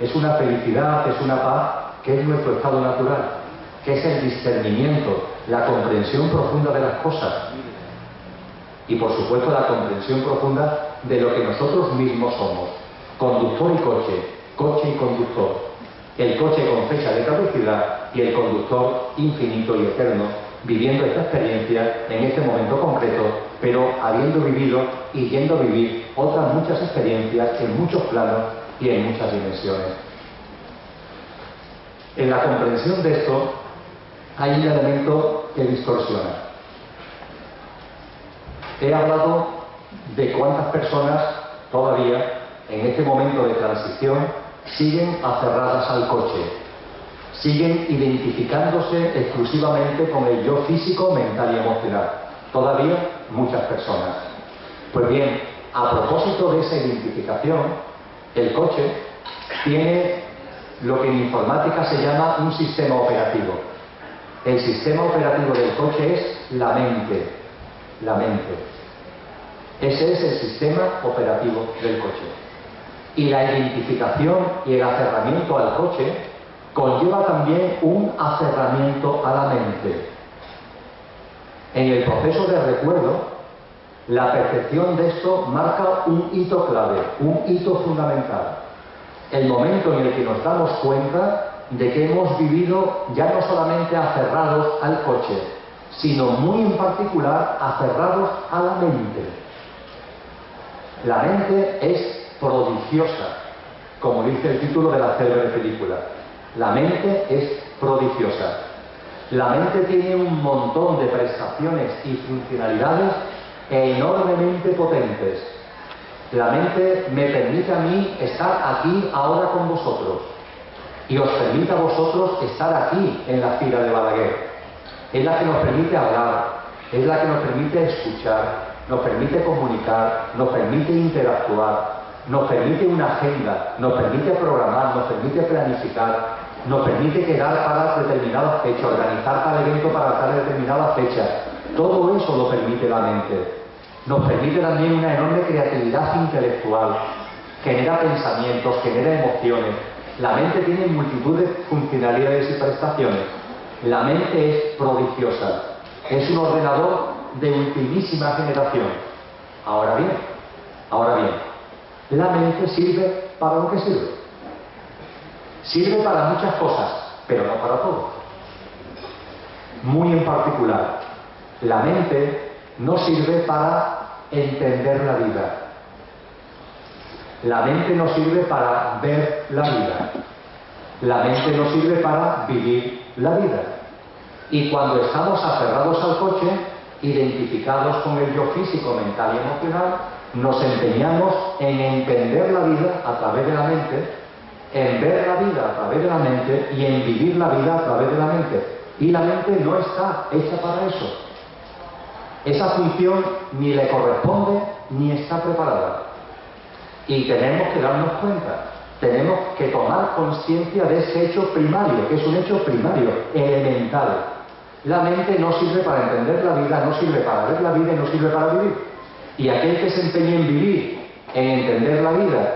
Es una felicidad, es una paz que es nuestro estado natural, que es el discernimiento, la comprensión profunda de las cosas. Y por supuesto la comprensión profunda de lo que nosotros mismos somos. Conductor y coche, coche y conductor. El coche con fecha de caducidad y el conductor infinito y eterno, viviendo esta experiencia en este momento concreto, pero habiendo vivido y yendo a vivir otras muchas experiencias en muchos planos y en muchas dimensiones. En la comprensión de esto hay un elemento que distorsiona. He hablado de cuántas personas todavía en este momento de transición siguen aferradas al coche, siguen identificándose exclusivamente con el yo físico, mental y emocional. Todavía muchas personas. Pues bien, a propósito de esa identificación, el coche tiene lo que en informática se llama un sistema operativo. El sistema operativo del coche es la mente. La mente. Ese es el sistema operativo del coche. Y la identificación y el aferramiento al coche conlleva también un aferramiento a la mente. En el proceso de recuerdo, la percepción de esto marca un hito clave, un hito fundamental. El momento en el que nos damos cuenta de que hemos vivido ya no solamente aferrados al coche, sino muy en particular aferrados a la mente. La mente es prodigiosa, como dice el título de la célebre película. La mente es prodigiosa. La mente tiene un montón de prestaciones y funcionalidades enormemente potentes. La mente me permite a mí estar aquí ahora con vosotros y os permite a vosotros estar aquí en la fila de Balaguer. Es la que nos permite hablar, es la que nos permite escuchar, nos permite comunicar, nos permite interactuar, nos permite una agenda, nos permite programar, nos permite planificar, nos permite quedar para determinada fecha, organizar tal evento para tal determinada fecha. Todo eso lo permite la mente. Nos permite también una enorme creatividad intelectual, genera pensamientos, genera emociones. La mente tiene multitud de funcionalidades y prestaciones. La mente es prodigiosa, es un ordenador de ultimísima generación. Ahora bien, la mente sirve para lo que sirve. Sirve para muchas cosas, pero no para todo. Muy en particular, la mente no sirve para entender la vida. La mente no sirve para ver la vida. La mente no sirve para vivir la vida. Y cuando estamos aferrados al coche, identificados con el yo físico, mental y emocional, nos empeñamos en entender la vida a través de la mente, en ver la vida a través de la mente y en vivir la vida a través de la mente. Y la mente no está hecha para eso. Esa función ni le corresponde ni está preparada. Y tenemos que darnos cuenta, tenemos que tomar conciencia de ese hecho primario, que es un hecho primario, elemental. La mente no sirve para entender la vida, no sirve para ver la vida y no sirve para vivir. Y aquel que se empeñe en vivir, en entender la vida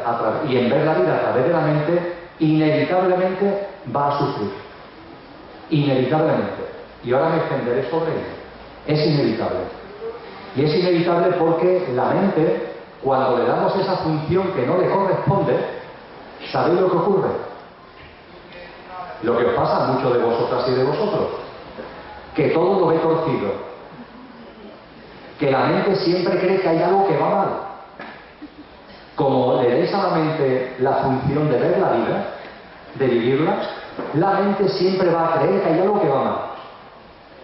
y en ver la vida a través de la mente, inevitablemente va a sufrir. Inevitablemente. Y ahora me extenderé sobre ello. Es inevitable. Y es inevitable porque la mente, cuando le damos esa función que no le corresponde, ¿sabéis lo que ocurre? Lo que os pasa a muchos de vosotras y de vosotros. Que todo lo ve torcido. Que la mente siempre cree que hay algo que va mal. Como le deis a la mente la función de ver la vida, de vivirla, La mente siempre va a creer que hay algo que va mal.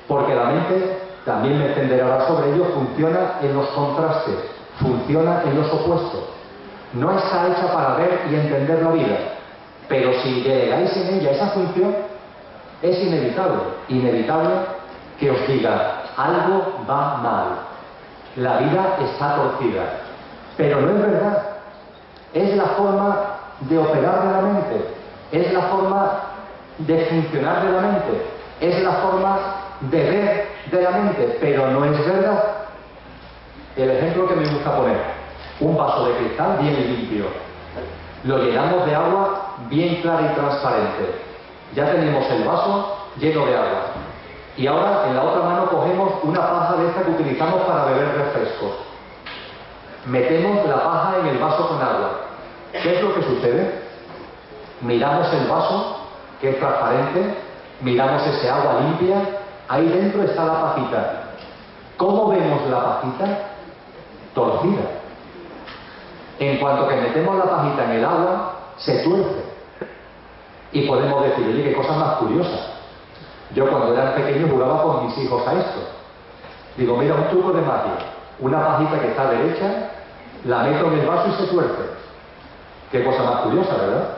Porque la mente, también me extenderé ahora sobre ello, funciona en los contrastes, funciona en los opuestos. No está hecha para ver y entender la vida. Pero si delegáis en ella esa función, es inevitable que os diga, algo va mal. La vida está torcida. Pero no es verdad. Es la forma de operar de la mente. Es la forma de funcionar de la mente. Es la forma de ver de la mente. Pero no es verdad. El ejemplo que me gusta poner. Un vaso de cristal bien limpio. Lo llenamos de agua bien clara y transparente. Ya tenemos el vaso lleno de agua. Y ahora en la otra mano cogemos una paja de esta que utilizamos para beber refrescos. Metemos la paja en el vaso con agua. ¿Qué es lo que sucede? Miramos el vaso, que es transparente, miramos ese agua limpia, ahí dentro está la pajita. ¿Cómo vemos la pajita? Torcida. En cuanto que metemos la pajita en el agua, se tuerce. Y podemos decir, oye, qué cosa más curiosa. Yo cuando era pequeño jugaba con mis hijos a esto. Digo, mira, un truco de magia. Una pajita que está derecha, la meto en el vaso y se tuerce. Qué cosa más curiosa, ¿verdad?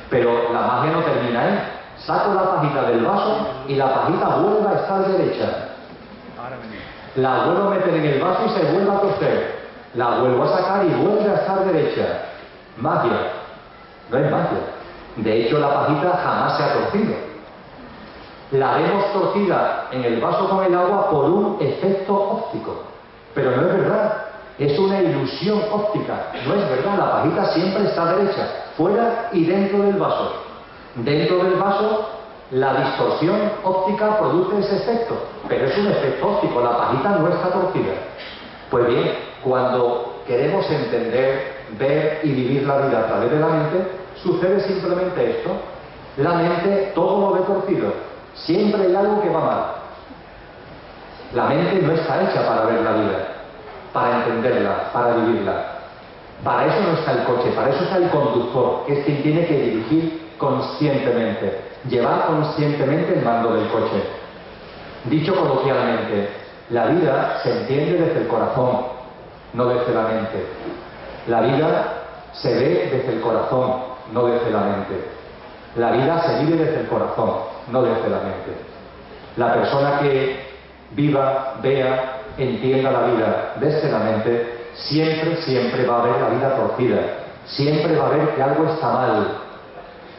Pero la magia no termina ahí. Saco la pajita del vaso y la pajita vuelve a estar derecha. La vuelvo a meter en el vaso y se vuelve a torcer. La vuelvo a sacar y vuelve a estar derecha. Magia. No es magia. De hecho, la pajita jamás se ha torcido. La vemos torcida en el vaso con el agua por un efecto óptico. Pero no es verdad. Es una ilusión óptica. No es verdad. La pajita siempre está derecha, fuera y dentro del vaso. Dentro del vaso, la distorsión óptica produce ese efecto. Pero es un efecto óptico. La pajita no está torcida. Pues bien, cuando queremos entender, ver y vivir la vida a través de la mente, sucede simplemente esto. La mente todo lo ve torcido. Siempre hay algo que va mal. La mente no está hecha para ver la vida, para entenderla, para vivirla. Para eso no está el coche, para eso está el conductor, que es quien tiene que dirigir conscientemente, llevar conscientemente el mando del coche. Dicho coloquialmente, la vida se entiende desde el corazón, no desde la mente. La vida se ve desde el corazón, no desde la mente. La vida se vive desde el corazón, no desde la mente. La persona que viva, vea, entienda la vida desde la mente, siempre va a ver la vida torcida. Siempre va a ver que algo está mal.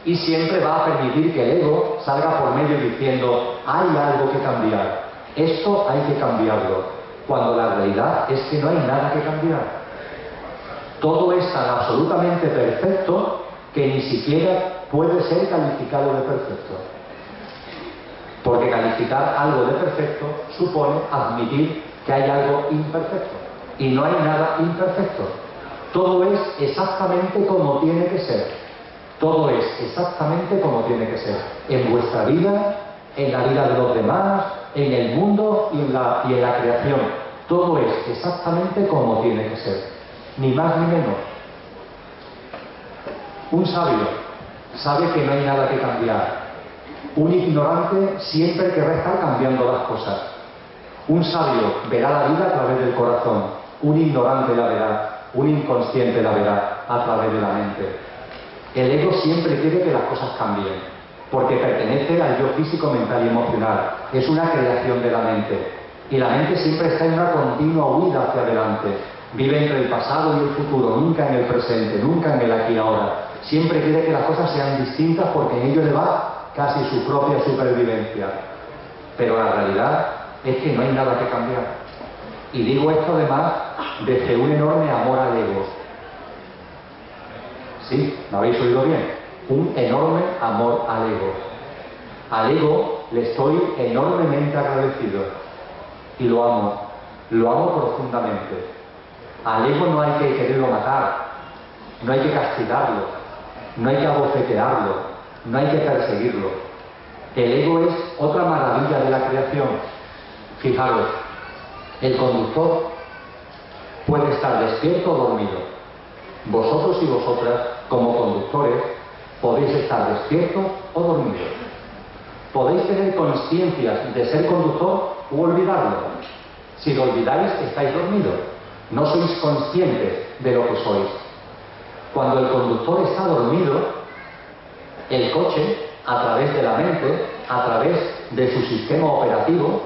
Y siempre va a permitir que el ego salga por medio diciendo, hay algo que cambiar. Esto hay que cambiarlo. Cuando la realidad es que no hay nada que cambiar. Todo es tan absolutamente perfecto que ni siquiera puede ser calificado de perfecto. Porque calificar algo de perfecto supone admitir que hay algo imperfecto. Y no hay nada imperfecto. Todo es exactamente como tiene que ser. Todo es exactamente como tiene que ser. En vuestra vida, en la vida de los demás, en el mundo y en la creación. Todo es exactamente como tiene que ser. Ni más ni menos. Un sabio sabe que no hay nada que cambiar. Un ignorante siempre querrá estar cambiando las cosas. Un sabio verá la vida a través del corazón. Un ignorante la verá. Un inconsciente la verá a través de la mente. El ego siempre quiere que las cosas cambien, porque pertenece al yo físico, mental y emocional. Es una creación de la mente. Y la mente siempre está en una continua huida hacia adelante. Vive entre el pasado y el futuro, nunca en el presente, nunca en el aquí y ahora. Siempre quiere que las cosas sean distintas porque en ello le va casi su propia supervivencia. Pero la realidad es que no hay nada que cambiar. Y digo esto además desde un enorme amor al ego. Sí, ¿me habéis oído bien? Un enorme amor al ego. Al ego le estoy enormemente agradecido. Y lo amo profundamente. Al ego no hay que quererlo matar, no hay que castigarlo, no hay que abofetearlo, no hay que perseguirlo. El ego es otra maravilla de la creación. Fijaros, el conductor puede estar despierto o dormido. Vosotros y vosotras, como conductores, Podéis estar despiertos o dormidos. Podéis tener conciencia de ser conductor o olvidarlo. Si lo olvidáis, estáis dormidos. No sois conscientes de lo que sois. Cuando el conductor está dormido, el coche, a través de la mente, a través de su sistema operativo,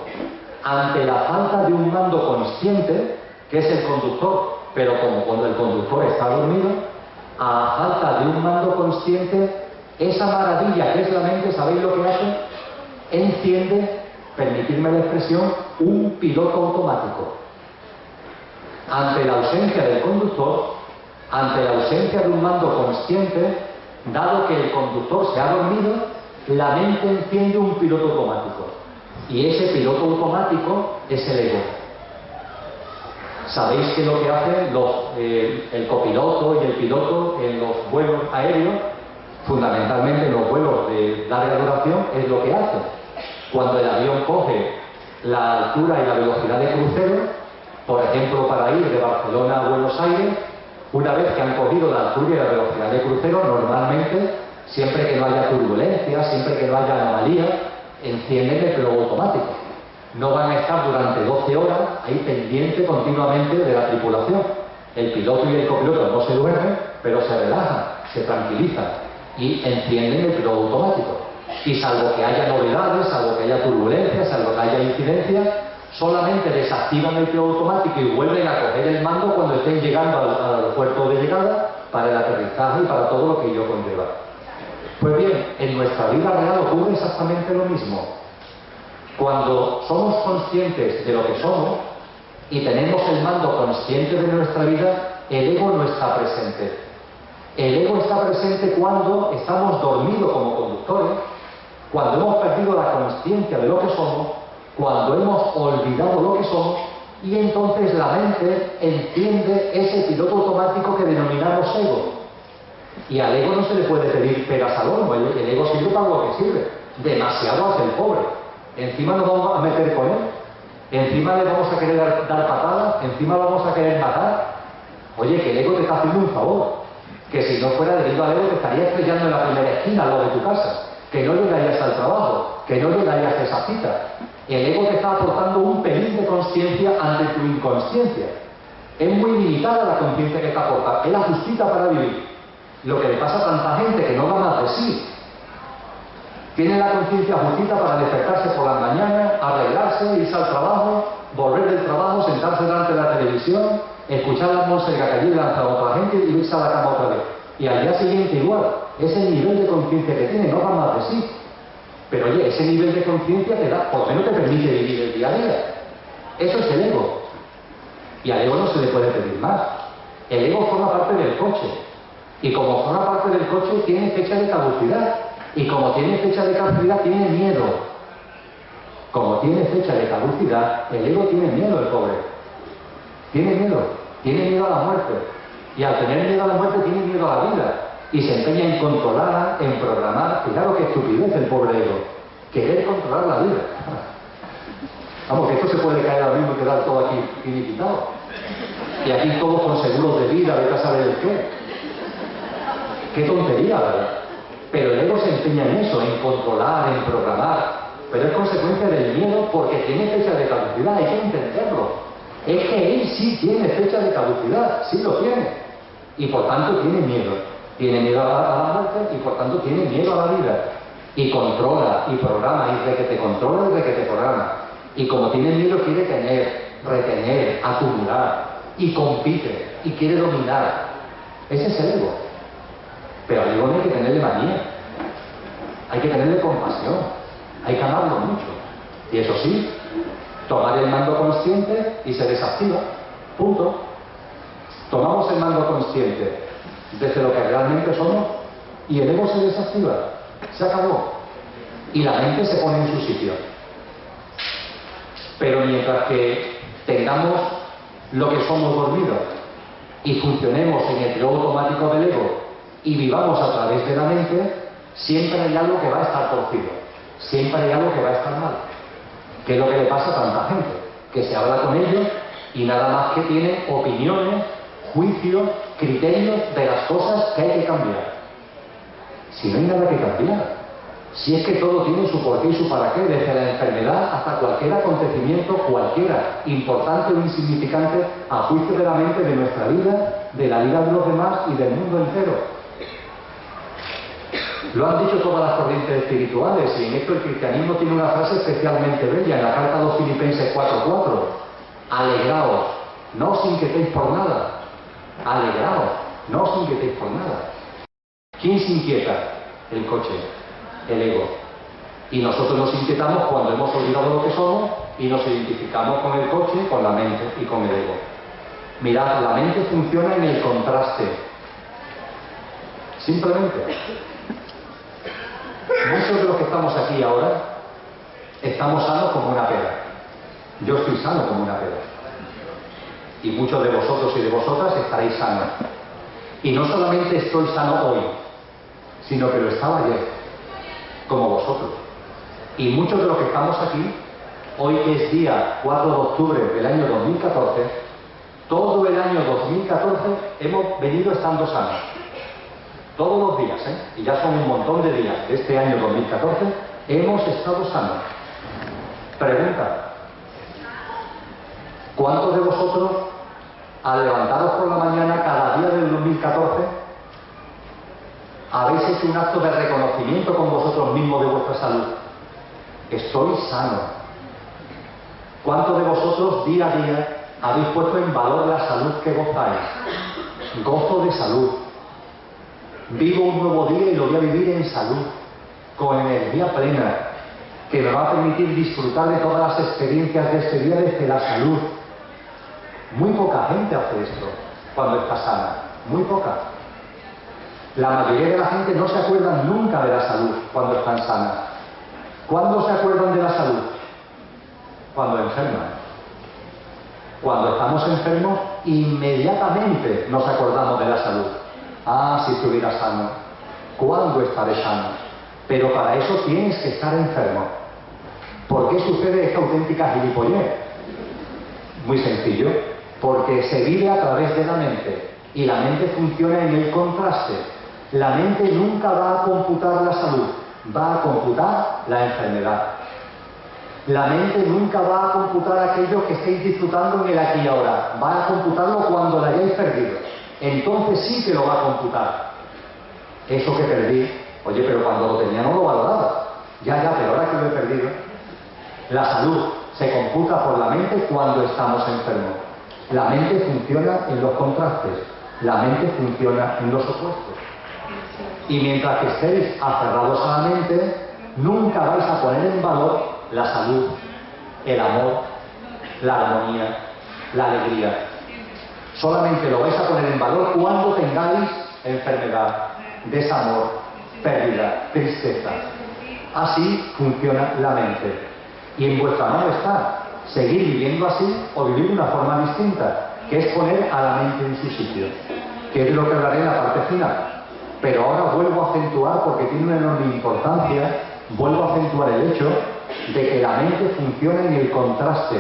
ante la falta de un mando consciente, que es el conductor, pero como cuando el conductor está dormido, a falta de un mando consciente, esa maravilla que es la mente, ¿sabéis lo que hace? Enciende, permitidme la expresión, un piloto automático. Ante la ausencia del conductor, ante la ausencia de un mando consciente, dado que el conductor se ha dormido, la mente enciende un piloto automático. Y ese piloto automático es el ego. Sabéis que lo que hacen el copiloto y el piloto en los vuelos aéreos, fundamentalmente en los vuelos de larga duración, es lo que hacen. Cuando el avión coge la altura y la velocidad de crucero, por ejemplo, para ir de Barcelona a Buenos Aires, una vez que han cogido la altura y la velocidad de crucero, normalmente, siempre que no haya turbulencia, siempre que no haya anomalía, encienden el piloto automático. No van a estar durante 12 horas ahí pendiente continuamente de la tripulación. El piloto y el copiloto no se duermen, pero se relajan, se tranquilizan y encienden el piloto automático. Y salvo que haya novedades, salvo que haya turbulencias, salvo que haya incidencias, solamente desactivan el piloto automático y vuelven a coger el mando cuando estén llegando al aeropuerto de llegada para el aterrizaje y para todo lo que ello conlleva. Pues bien, en nuestra vida real ocurre exactamente lo mismo. Cuando somos conscientes de lo que somos y tenemos el mando consciente de nuestra vida, el ego no está presente. El ego está presente cuando estamos dormidos como conductores, cuando hemos perdido la consciencia de lo que somos, cuando hemos olvidado lo que somos, y entonces la mente enciende ese piloto automático que denominamos ego. Y al ego no se le puede pedir peras al olmo, el ego sirve para lo que sirve. Demasiado hace el pobre. Encima nos vamos a meter con él, encima le vamos a querer dar patadas, encima lo vamos a querer matar. Oye, que el ego te está haciendo un favor, que si no fuera debido al ego te estaría estrellando en la primera esquina al lado de tu casa, que no llegarías al trabajo, que no llegarías a esa cita. El ego te está aportando un pelín de conciencia ante tu inconsciencia. Es muy limitada la conciencia que te aporta, es la justita para vivir. Lo que le pasa a tanta gente que no da más de sí. Tiene la conciencia justita para despertarse por la mañana, arreglarse, irse al trabajo, volver del trabajo, sentarse delante de la televisión, escuchar la música que allí lanza a otra gente y irse a la cama otra vez. Y al día siguiente igual. Es el nivel de conciencia que tiene, no da más de sí. Pero oye, ese nivel de conciencia te da, por lo menos te permite vivir el día a día. Eso es el ego. Y al ego no se le puede pedir más. El ego forma parte del coche. Y como forma parte del coche, tiene fecha de caducidad. Y como tiene fecha de caducidad, tiene miedo. Como tiene fecha de caducidad, el ego tiene miedo, el pobre. Tiene miedo a la muerte. Y al tener miedo a la muerte, tiene miedo a la vida. Y se empeña en controlar, en programar. Fijaros qué estupidez el pobre ego. Querer controlar la vida. Vamos, que esto se puede caer ahora mismo y quedar todo aquí finiquitado. Y aquí todos con seguros de vida, vete a saber el qué. Qué tontería, ¿verdad? Pero el ego se empeña en eso, en controlar, en programar. Pero es consecuencia del miedo porque tiene fecha de caducidad, hay que entenderlo. Es que él sí tiene fecha de caducidad, sí lo tiene. Y por tanto tiene miedo. Tiene miedo a la muerte y por tanto tiene miedo a la vida. Y controla, y programa, y requete controla y requete programa. Y como tiene miedo quiere tener, retener, acumular. Y compite, y quiere dominar. Ese es el ego. Pero al ego no hay que tenerle manía. Hay que tenerle compasión. Hay que amarlo mucho. Y eso sí, tomar el mando consciente y se desactiva. Punto. Tomamos el mando consciente desde lo que realmente somos y el ego se desactiva. Se acabó. Y la mente se pone en su sitio. Pero mientras que tengamos lo que somos dormidos y funcionemos en el piloto automático del ego y vivamos a través de la mente, siempre hay algo que va a estar torcido. Siempre hay algo que va a estar mal. ¿Qué es lo que le pasa a tanta gente? Que se habla con ellos y nada más que tienen opiniones, juicios, criterios de las cosas que hay que cambiar. Si no hay nada que cambiar. Si es que todo tiene su porqué y su para qué, desde la enfermedad hasta cualquier acontecimiento, cualquiera, importante o insignificante, a juicio de la mente, de nuestra vida, de la vida de los demás y del mundo entero. Lo han dicho todas las corrientes espirituales, y en esto el cristianismo tiene una frase especialmente bella en la carta a los Filipenses 4:4. Alegraos, no os inquietéis por nada. Alegraos, no os inquietéis por nada. ¿Quién se inquieta? El coche, el ego. Y nosotros nos inquietamos cuando hemos olvidado lo que somos y nos identificamos con el coche, con la mente y con el ego. Mirad, la mente funciona en el contraste. Simplemente. Muchos de los que estamos aquí ahora estamos sanos como una pera. Yo estoy sano como una pera. Y muchos de vosotros y de vosotras estaréis sanos. Y no solamente estoy sano hoy, sino que lo estaba ayer, como vosotros. Y muchos de los que estamos aquí, hoy que es día 4 de octubre del año 2014, todo el año 2014 hemos venido estando sanos. Todos los días, y ya son un montón de días de este año 2014, hemos estado sanos. Pregunta: ¿cuántos de vosotros, al levantaros por la mañana cada día del 2014, habéis hecho un acto de reconocimiento con vosotros mismos de vuestra salud? Estoy sano. ¿Cuántos de vosotros día a día habéis puesto en valor la salud que gozáis? Gozo de salud. Vivo un nuevo día y lo voy a vivir en salud, con energía plena, que me va a permitir disfrutar de todas las experiencias de este día desde la salud. Muy poca gente hace esto cuando está sana, muy poca. La mayoría de la gente no se acuerdan nunca de la salud cuando están sanas. ¿Cuándo se acuerdan de la salud? Cuando enferman. Cuando estamos enfermos, inmediatamente nos acordamos de la salud. Ah, si estuviera sano. ¿Cuándo estaré sano? Pero para eso tienes que estar enfermo. ¿Por qué sucede esta auténtica gilipollez? Muy sencillo. Porque se vive a través de la mente. Y la mente funciona en el contraste. La mente nunca va a computar la salud, va a computar la enfermedad. La mente nunca va a computar aquello que estéis disfrutando en el aquí y ahora, va a computarlo cuando la hayáis perdido. Entonces sí que lo va a computar. Eso que perdí, oye, pero cuando lo tenía no lo valoraba. Ya, pero ahora que lo he perdido. La salud se computa por la mente cuando estamos enfermos. La mente funciona en los contrastes, la mente funciona en los opuestos. Y mientras que estéis aferrados a la mente, nunca vais a poner en valor la salud, el amor, la armonía, la alegría. Solamente lo vais a poner en valor cuando tengáis enfermedad, desamor, pérdida, tristeza. Así funciona la mente. Y en vuestra mano está seguir viviendo así o vivir de una forma distinta, que es poner a la mente en su sitio, que es de lo que hablaré en la parte final. Pero ahora vuelvo a acentuar, porque tiene una enorme importancia, vuelvo a acentuar el hecho de que la mente funciona en el contraste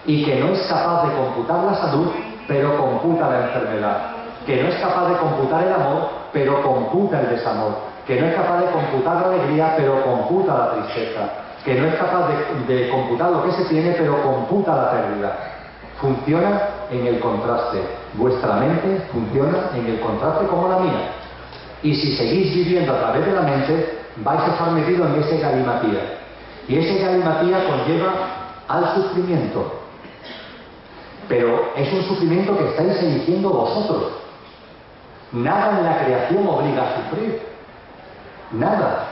y que no es capaz de computar la salud, pero computa la enfermedad, que no es capaz de computar el amor, pero computa el desamor, que no es capaz de computar la alegría, pero computa la tristeza, que no es capaz de computar lo que se tiene, pero computa la pérdida. Funciona en el contraste. Vuestra mente funciona en el contraste como la mía. Y si seguís viviendo a través de la mente, vais a estar metidos en ese galimatía. Y ese galimatía conlleva al sufrimiento. Pero es un sufrimiento que estáis eligiendo vosotros. Nada en la creación obliga a sufrir. Nada.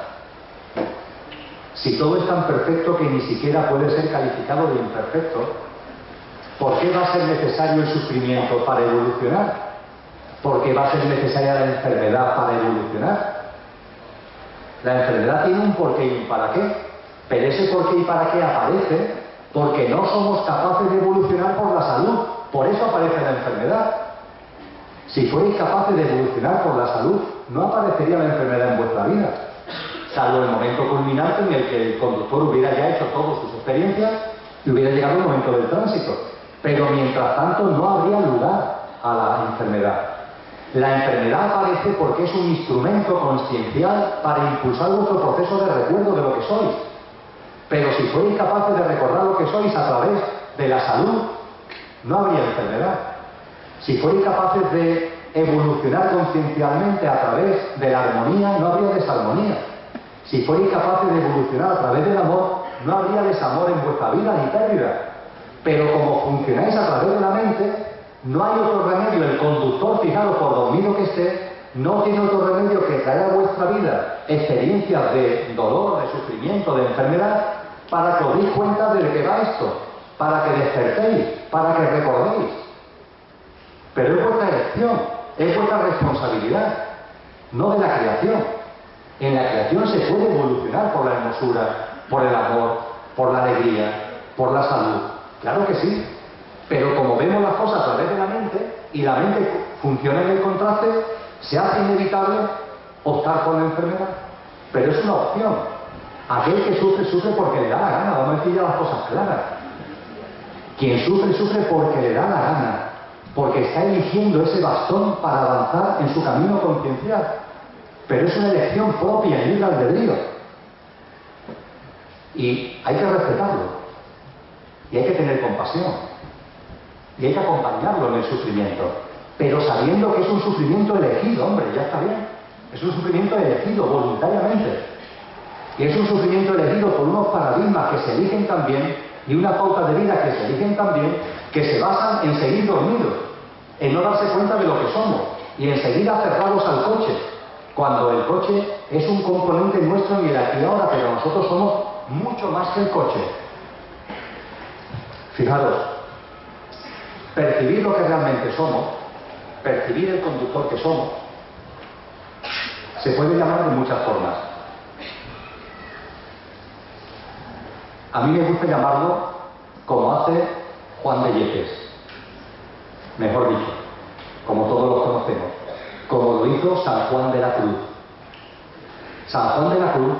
Si todo es tan perfecto que ni siquiera puede ser calificado de imperfecto, ¿por qué va a ser necesario el sufrimiento para evolucionar? ¿Por qué va a ser necesaria la enfermedad para evolucionar? La enfermedad tiene un porqué y un para qué, pero ese porqué y para qué aparece porque no somos capaces de evolucionar por la salud. Por eso aparece la enfermedad. Si fuerais capaces de evolucionar por la salud, no aparecería la enfermedad en vuestra vida, salvo el momento culminante en el que el conductor hubiera ya hecho todas sus experiencias y hubiera llegado el momento del tránsito. Pero mientras tanto no habría lugar a la enfermedad. La enfermedad aparece porque es un instrumento consciencial para impulsar vuestro proceso de recuerdo de lo que sois. Pero si fuerais capaces de recordar lo que sois a través de la salud, no habría enfermedad. Si fuerais capaces de evolucionar consciencialmente a través de la armonía, no habría desarmonía. Si fuerais capaces de evolucionar a través del amor, no habría desamor en vuestra vida ni pérdida. Pero como funcionáis a través de la mente, no hay otro remedio. El conductor, fijaros, por dormido que esté, no tiene otro remedio que traer a vuestra vida experiencias de dolor, de sufrimiento, de enfermedad, para que os deis cuenta de qué va esto, para que despertéis, para que recordéis. Pero es vuestra elección, es vuestra responsabilidad, no de la creación. En la creación se puede evolucionar por la hermosura, por el amor, por la alegría, por la salud. Claro que sí. Pero como vemos las cosas a través de la mente, y la mente funciona en el contraste, se hace inevitable optar por la enfermedad. Pero es una opción. Aquel que sufre, sufre porque le da la gana. Vamos a decir ya las cosas claras. Quien sufre, sufre porque le da la gana. Porque está eligiendo ese bastón para avanzar en su camino conciencial. Pero es una elección propia, en libre albedrío. Y hay que respetarlo. Y hay que tener compasión. Y hay que acompañarlo en el sufrimiento. Pero sabiendo que es un sufrimiento elegido, hombre, ya está bien. Es un sufrimiento elegido voluntariamente. Y es un sufrimiento elegido por unos paradigmas que se eligen también y una pauta de vida que se eligen también, que se basan en seguir dormidos, en no darse cuenta de lo que somos y en seguir aferrados al coche, cuando el coche es un componente nuestro en el aquí y ahora, pero nosotros somos mucho más que el coche. Fijaros, percibir lo que realmente somos, percibir el conductor que somos, se puede llamar de muchas formas. A mí me gusta llamarlo como hace Juan de Yepes, mejor dicho, como todos los conocemos, como lo hizo San Juan de la Cruz. San Juan de la Cruz,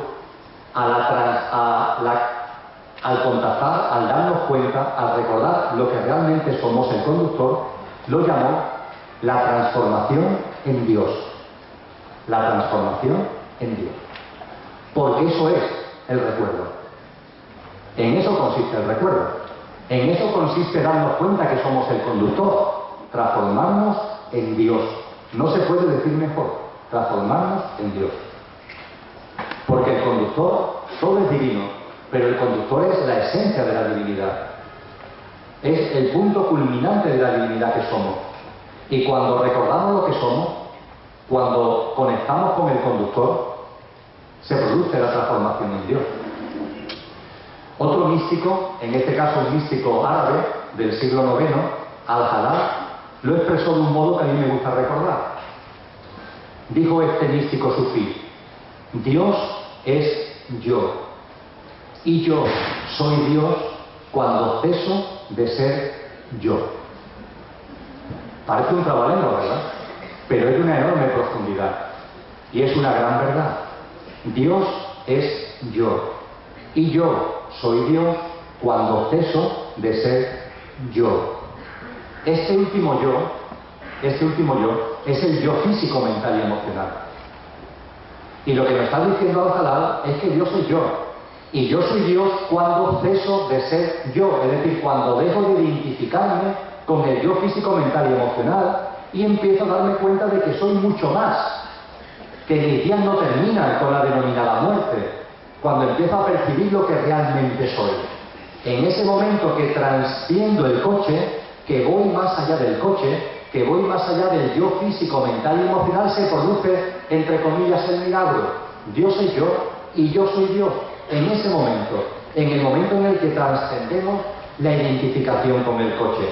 al contactar, al darnos cuenta, al recordar lo que realmente somos el conductor, lo llamó la transformación en Dios. La transformación en Dios. Porque eso es el recuerdo. En eso consiste el recuerdo. En eso consiste darnos cuenta que somos el conductor. Transformarnos en Dios. No se puede decir mejor. Transformarnos en Dios. Porque el conductor, todo es divino, pero el conductor es la esencia de la divinidad. Es el punto culminante de la divinidad que somos. Y cuando recordamos lo que somos, cuando conectamos con el conductor, se produce la transformación en Dios. Otro místico, en este caso un místico árabe del siglo IX, Al-Halal, lo expresó de un modo que a mí me gusta recordar. Dijo este místico sufí: Dios es yo, y yo soy Dios cuando ceso de ser yo. Parece un trabalengua, ¿verdad? Pero es de una enorme profundidad. Y es una gran verdad. Dios es yo. Y yo soy Dios cuando ceso de ser yo. Este último yo es el yo físico, mental y emocional. Y lo que me está diciendo Al-Halal es que Dios soy yo. Y yo soy Dios cuando ceso de ser yo. Es decir, cuando dejo de identificarme con el yo físico, mental y emocional y empiezo a darme cuenta de que soy mucho más. Que mis días no terminan con la denominada muerte. Cuando empiezo a percibir lo que realmente soy. En ese momento que trasciendo el coche, que voy más allá del coche, que voy más allá del yo físico, mental y emocional, se produce, entre comillas, el milagro. Dios soy yo y yo soy Dios. En ese momento, en el momento en el que trascendemos la identificación con el coche.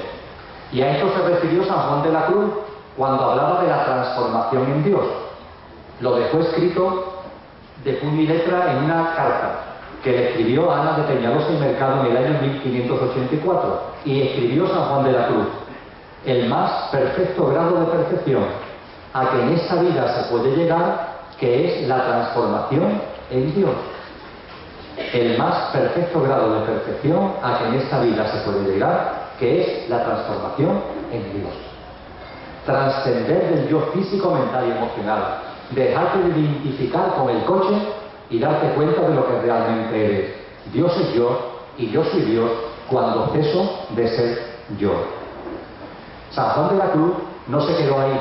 Y a esto se refirió San Juan de la Cruz cuando hablaba de la transformación en Dios. Lo dejó escrito de puño y letra en una carta que le escribió Ana de Peñalosa y Mercado en el año 1584, y escribió San Juan de la Cruz: el más perfecto grado de perfección a que en esta vida se puede llegar, que es la transformación en Dios. El más perfecto grado de perfección a que en esta vida se puede llegar, que es la transformación en Dios. trascender del yo físico, mental y emocional, dejarte de identificar con el coche y darte cuenta de lo que realmente eres. Dios es yo y yo soy Dios cuando ceso de ser yo. San Juan de la Cruz no se quedó ahí,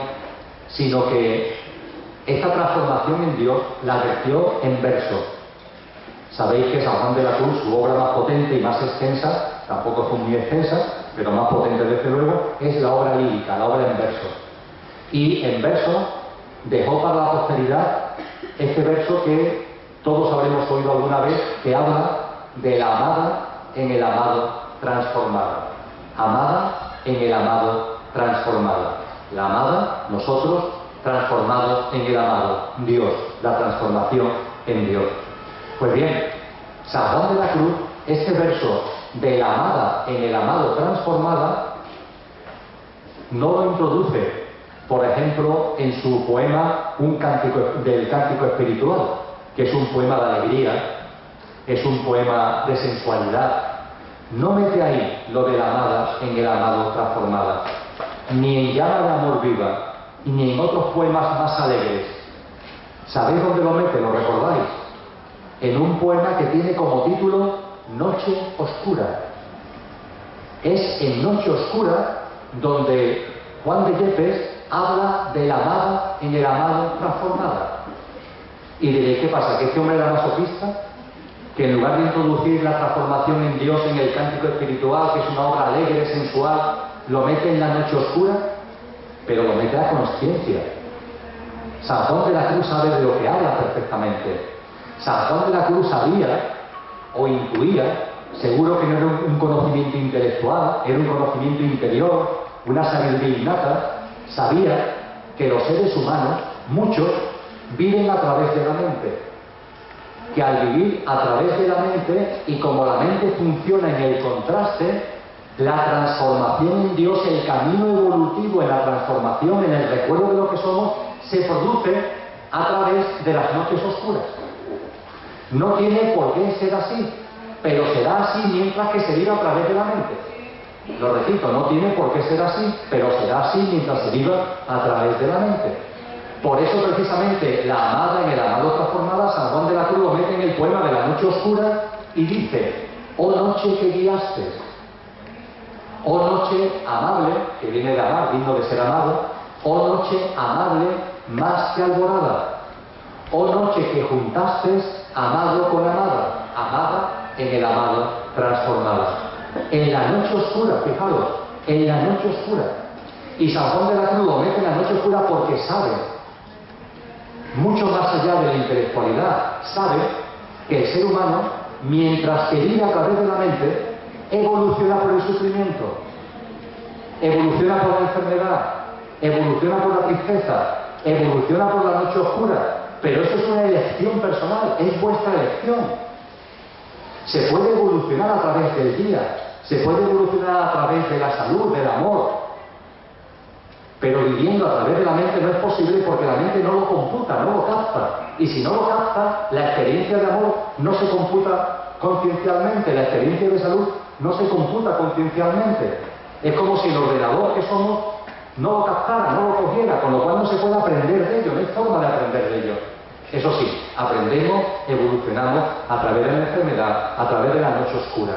sino que esta transformación en Dios la vertió en verso. Sabéis que San Juan de la Cruz, su obra más potente y más extensa, tampoco fue muy extensa, pero más potente desde luego, es la obra lírica, la obra en verso. Y en verso dejó para la posteridad este verso que todos habremos oído alguna vez, que habla de la amada en el amado transformada. Amada en el amado transformada. La amada, nosotros, transformados en el amado, Dios, la transformación en Dios. Pues bien, San Juan de la Cruz, este verso de la amada en el amado transformada, no lo introduce, por ejemplo, en su poema del Cántico Espiritual, que es un poema de alegría, es un poema de sensualidad. No mete ahí lo de la amada en el amado transformada, ni en Llama de amor viva, ni en otros poemas más alegres. ¿Sabéis dónde lo mete? ¿Lo recordáis? En un poema que tiene como título Noche Oscura. Es en Noche Oscura donde Juan de Yepes habla de la amada en el amado transformada. Y diréis, ¿qué pasa? ¿Que este hombre era masoquista? ¿Que en lugar de introducir la transformación en Dios en el Cántico Espiritual, que es una obra alegre, sensual, lo mete en la Noche Oscura? Pero lo mete a conciencia. San Juan de la Cruz sabe de lo que habla perfectamente. San Juan de la Cruz sabía o intuía, seguro que no era un conocimiento intelectual, era un conocimiento interior, una sabiduría innata, sabía que los seres humanos, muchos, viven a través de la mente. Que al vivir a través de la mente, y como la mente funciona en el contraste, la transformación en Dios, el camino evolutivo en la transformación, en el recuerdo de lo que somos, se produce a través de las noches oscuras. No tiene por qué ser así, pero será así mientras que se viva a través de la mente. Lo repito, no tiene por qué ser así, pero será así mientras se viva a través de la mente. Por eso precisamente la amada en el amado transformada, San Juan de la Cruz lo mete en el poema de la Noche Oscura y dice: oh noche que guiaste, oh noche amable, que viene de amar, digno de ser amado, oh noche amable más que alborada, oh noche que juntaste amado con amada, amada en el amado transformada. En la noche oscura, fijaros, en la noche oscura. Y San Juan de la Cruz lo mete en la noche oscura porque sabe, mucho más allá de la intelectualidad, sabe que el ser humano, mientras que vive a través de la mente, evoluciona por el sufrimiento, evoluciona por la enfermedad, evoluciona por la tristeza, evoluciona por la noche oscura. Pero eso es una elección personal, es vuestra elección. Se puede evolucionar a través del día, se puede evolucionar a través de la salud, del amor, pero viviendo a través de la mente no es posible porque la mente no lo computa, no lo capta. Y si no lo capta, la experiencia de amor no se computa conciencialmente, la experiencia de salud no se computa conciencialmente. Es como si el ordenador que somos no lo captara, no lo cogiera, con lo cual no se puede aprender de ello, no hay forma de aprender de ello. Eso sí, aprendemos, evolucionamos a través de la enfermedad, a través de la noche oscura.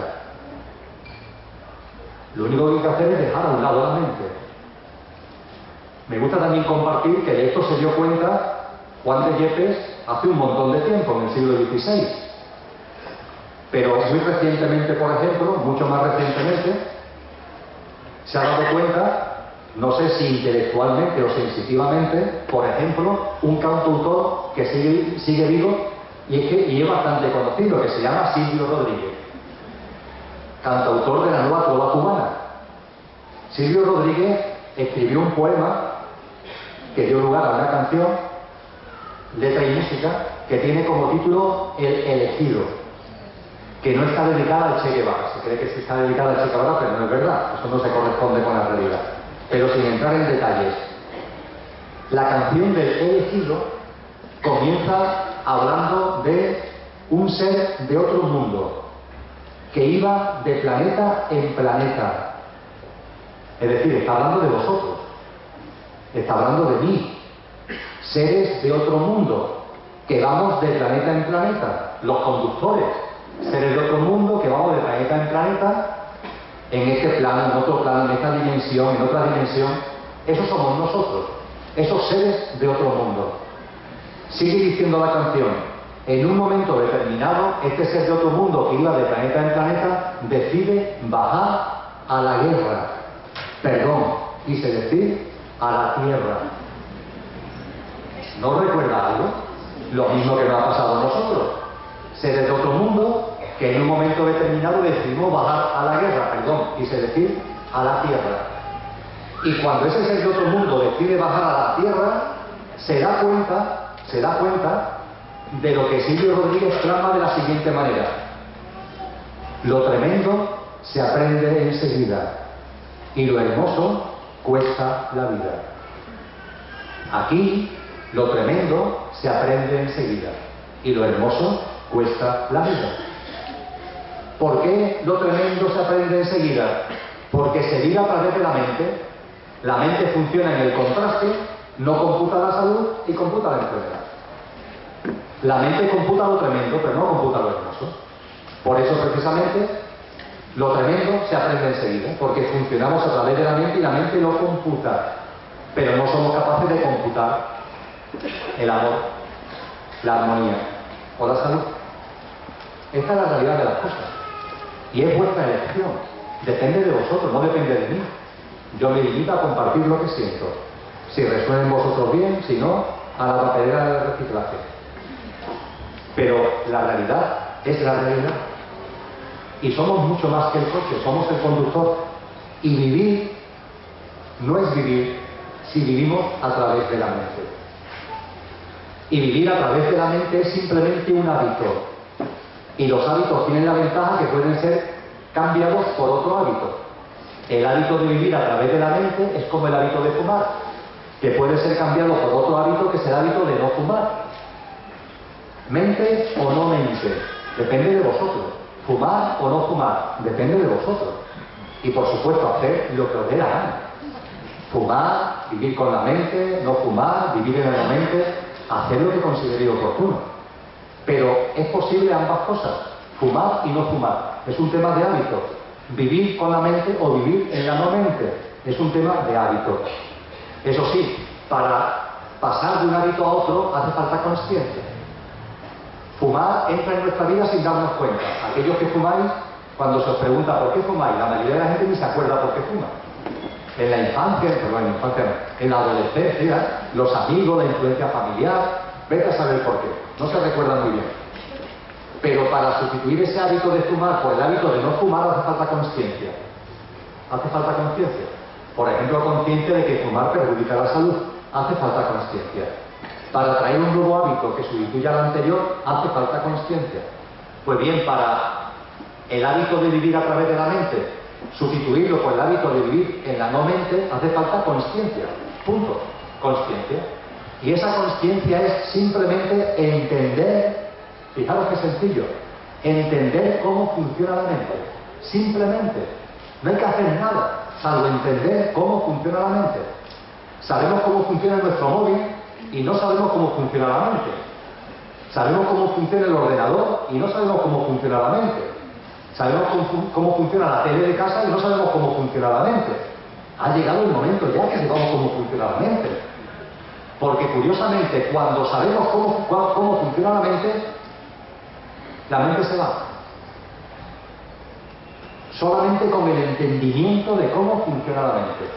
Lo único que hay que hacer es dejar a un lado la mente. Me gusta también compartir que de esto se dio cuenta Juan de Yepes hace un montón de tiempo, en el siglo XVI. Pero muy recientemente, por ejemplo, mucho más recientemente, se ha dado cuenta, no sé si intelectualmente o sensitivamente, por ejemplo, un cantautor que sigue vivo y es bastante conocido, que se llama Silvio Rodríguez, cantautor de la nueva trova cubana. Silvio Rodríguez escribió un poema que dio lugar a una canción, letra y música, que tiene como título El Elegido, que no está dedicada al Che Guevara. Se cree que sí está dedicada al Che Guevara, pero no es verdad, eso no se corresponde con la realidad. Pero sin entrar en detalles, la canción del Elegido comienza hablando de un ser de otro mundo, que iba de planeta en planeta. Es decir, está hablando de vosotros. está hablando de mí. Seres de otro mundo, que vamos de planeta en planeta, los conductores, seres de otro mundo, que vamos de planeta en planeta, en este plano, en otro plano, en esta dimensión, en otra dimensión. Esos somos nosotros, esos seres de otro mundo. Sigue diciendo la canción, en un momento determinado, este ser de otro mundo que iba de planeta en planeta decide bajar a la guerra, perdón, quise decir a la tierra. ¿No recuerda algo? Lo mismo que nos ha pasado a nosotros. Seres de otro mundo que en un momento determinado decidimos bajar a la guerra, perdón, quise decir a la tierra. Y cuando ese ser de otro mundo decide bajar a la tierra, se da cuenta de lo que Silvio Rodríguez plasma de la siguiente manera: lo tremendo se aprende enseguida y lo hermoso cuesta la vida. Aquí lo tremendo se aprende enseguida y lo hermoso cuesta la vida. ¿Por qué lo tremendo se aprende enseguida? Porque se vive a través de la mente. La mente funciona en el contraste, no computa la salud y computa la enfermedad. La mente computa lo tremendo, pero no computa lo hermoso. Por eso, precisamente, lo tremendo se aprende enseguida, porque funcionamos a través de la mente y la mente lo computa. Pero no somos capaces de computar el amor, la armonía o la salud. Esta es la realidad de las cosas. Y es vuestra elección. Depende de vosotros, no depende de mí. Yo me limito a compartir lo que siento. Si resuena en vosotros bien, si no, a la papelera del reciclaje. Pero la realidad es la realidad. Y somos mucho más que el coche, somos el conductor. Y vivir no es vivir si vivimos a través de la mente. Y vivir a través de la mente es simplemente un hábito. Y los hábitos tienen la ventaja que pueden ser cambiados por otro hábito. El hábito de vivir a través de la mente es como el hábito de fumar, que puede ser cambiado por otro hábito que es el hábito de no fumar. Mente o no mente, depende de vosotros. Fumar o no fumar, depende de vosotros. Y por supuesto hacer lo que os dé la gana. Fumar, vivir con la mente, no fumar, vivir en la mente, hacer lo que consideréis oportuno. Pero es posible ambas cosas, fumar y no fumar. Es un tema de hábito. Vivir con la mente o vivir en la no mente es un tema de hábito. Eso sí, para pasar de un hábito a otro hace falta consciencia. Fumar entra en nuestra vida sin darnos cuenta. Aquellos que fumáis, cuando se os pregunta por qué fumáis, la mayoría de la gente ni se acuerda por qué fuma. En la infancia, perdón, en la adolescencia, los amigos, la influencia familiar, vete a saber por qué. No se recuerda muy bien. Pero para sustituir ese hábito de fumar por el hábito de no fumar hace falta consciencia. Hace falta conciencia. Por ejemplo, conciencia de que fumar perjudica la salud. Hace falta consciencia. Para traer un nuevo hábito que sustituya al anterior, hace falta consciencia. Pues bien, para el hábito de vivir a través de la mente, sustituirlo por el hábito de vivir en la no mente, hace falta consciencia. Punto. Consciencia. Y esa consciencia es simplemente entender. Fijaros qué sencillo, entender cómo funciona la mente, simplemente, no hay que hacer nada, salvo entender cómo funciona la mente. Sabemos cómo funciona nuestro móvil y no sabemos cómo funciona la mente. Sabemos cómo funciona el ordenador y no sabemos cómo funciona la mente. Sabemos cómo funciona la tele de casa y no sabemos cómo funciona la mente. Ha llegado el momento ya que sepamos cómo funciona la mente. Porque curiosamente, cuando sabemos cómo funciona la mente se va. Solamente con el entendimiento de cómo funciona la mente.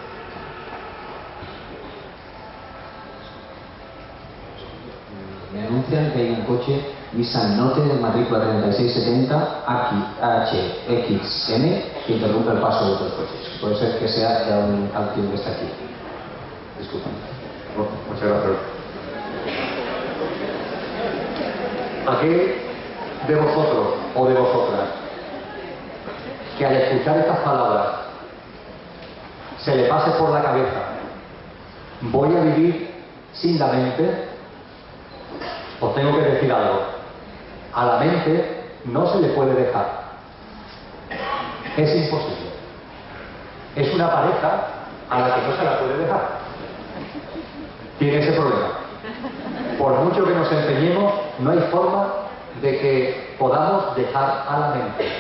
Me anuncian que hay un coche Nissan Note de matrícula 3670 HXM que interrumpe el paso de otros coches. Puede ser que sea ya un altivo que está aquí. Disculpen. Muchas gracias. ¿A qué de vosotros o de vosotras que al escuchar estas palabras se le pase por la cabeza voy a vivir sin la mente? Os tengo que decir algo. A la mente no se le puede dejar. Es imposible. Es una pareja a la que no se la puede dejar. tiene ese problema. Por mucho que nos empeñemos, no hay forma de que podamos dejar a la mente.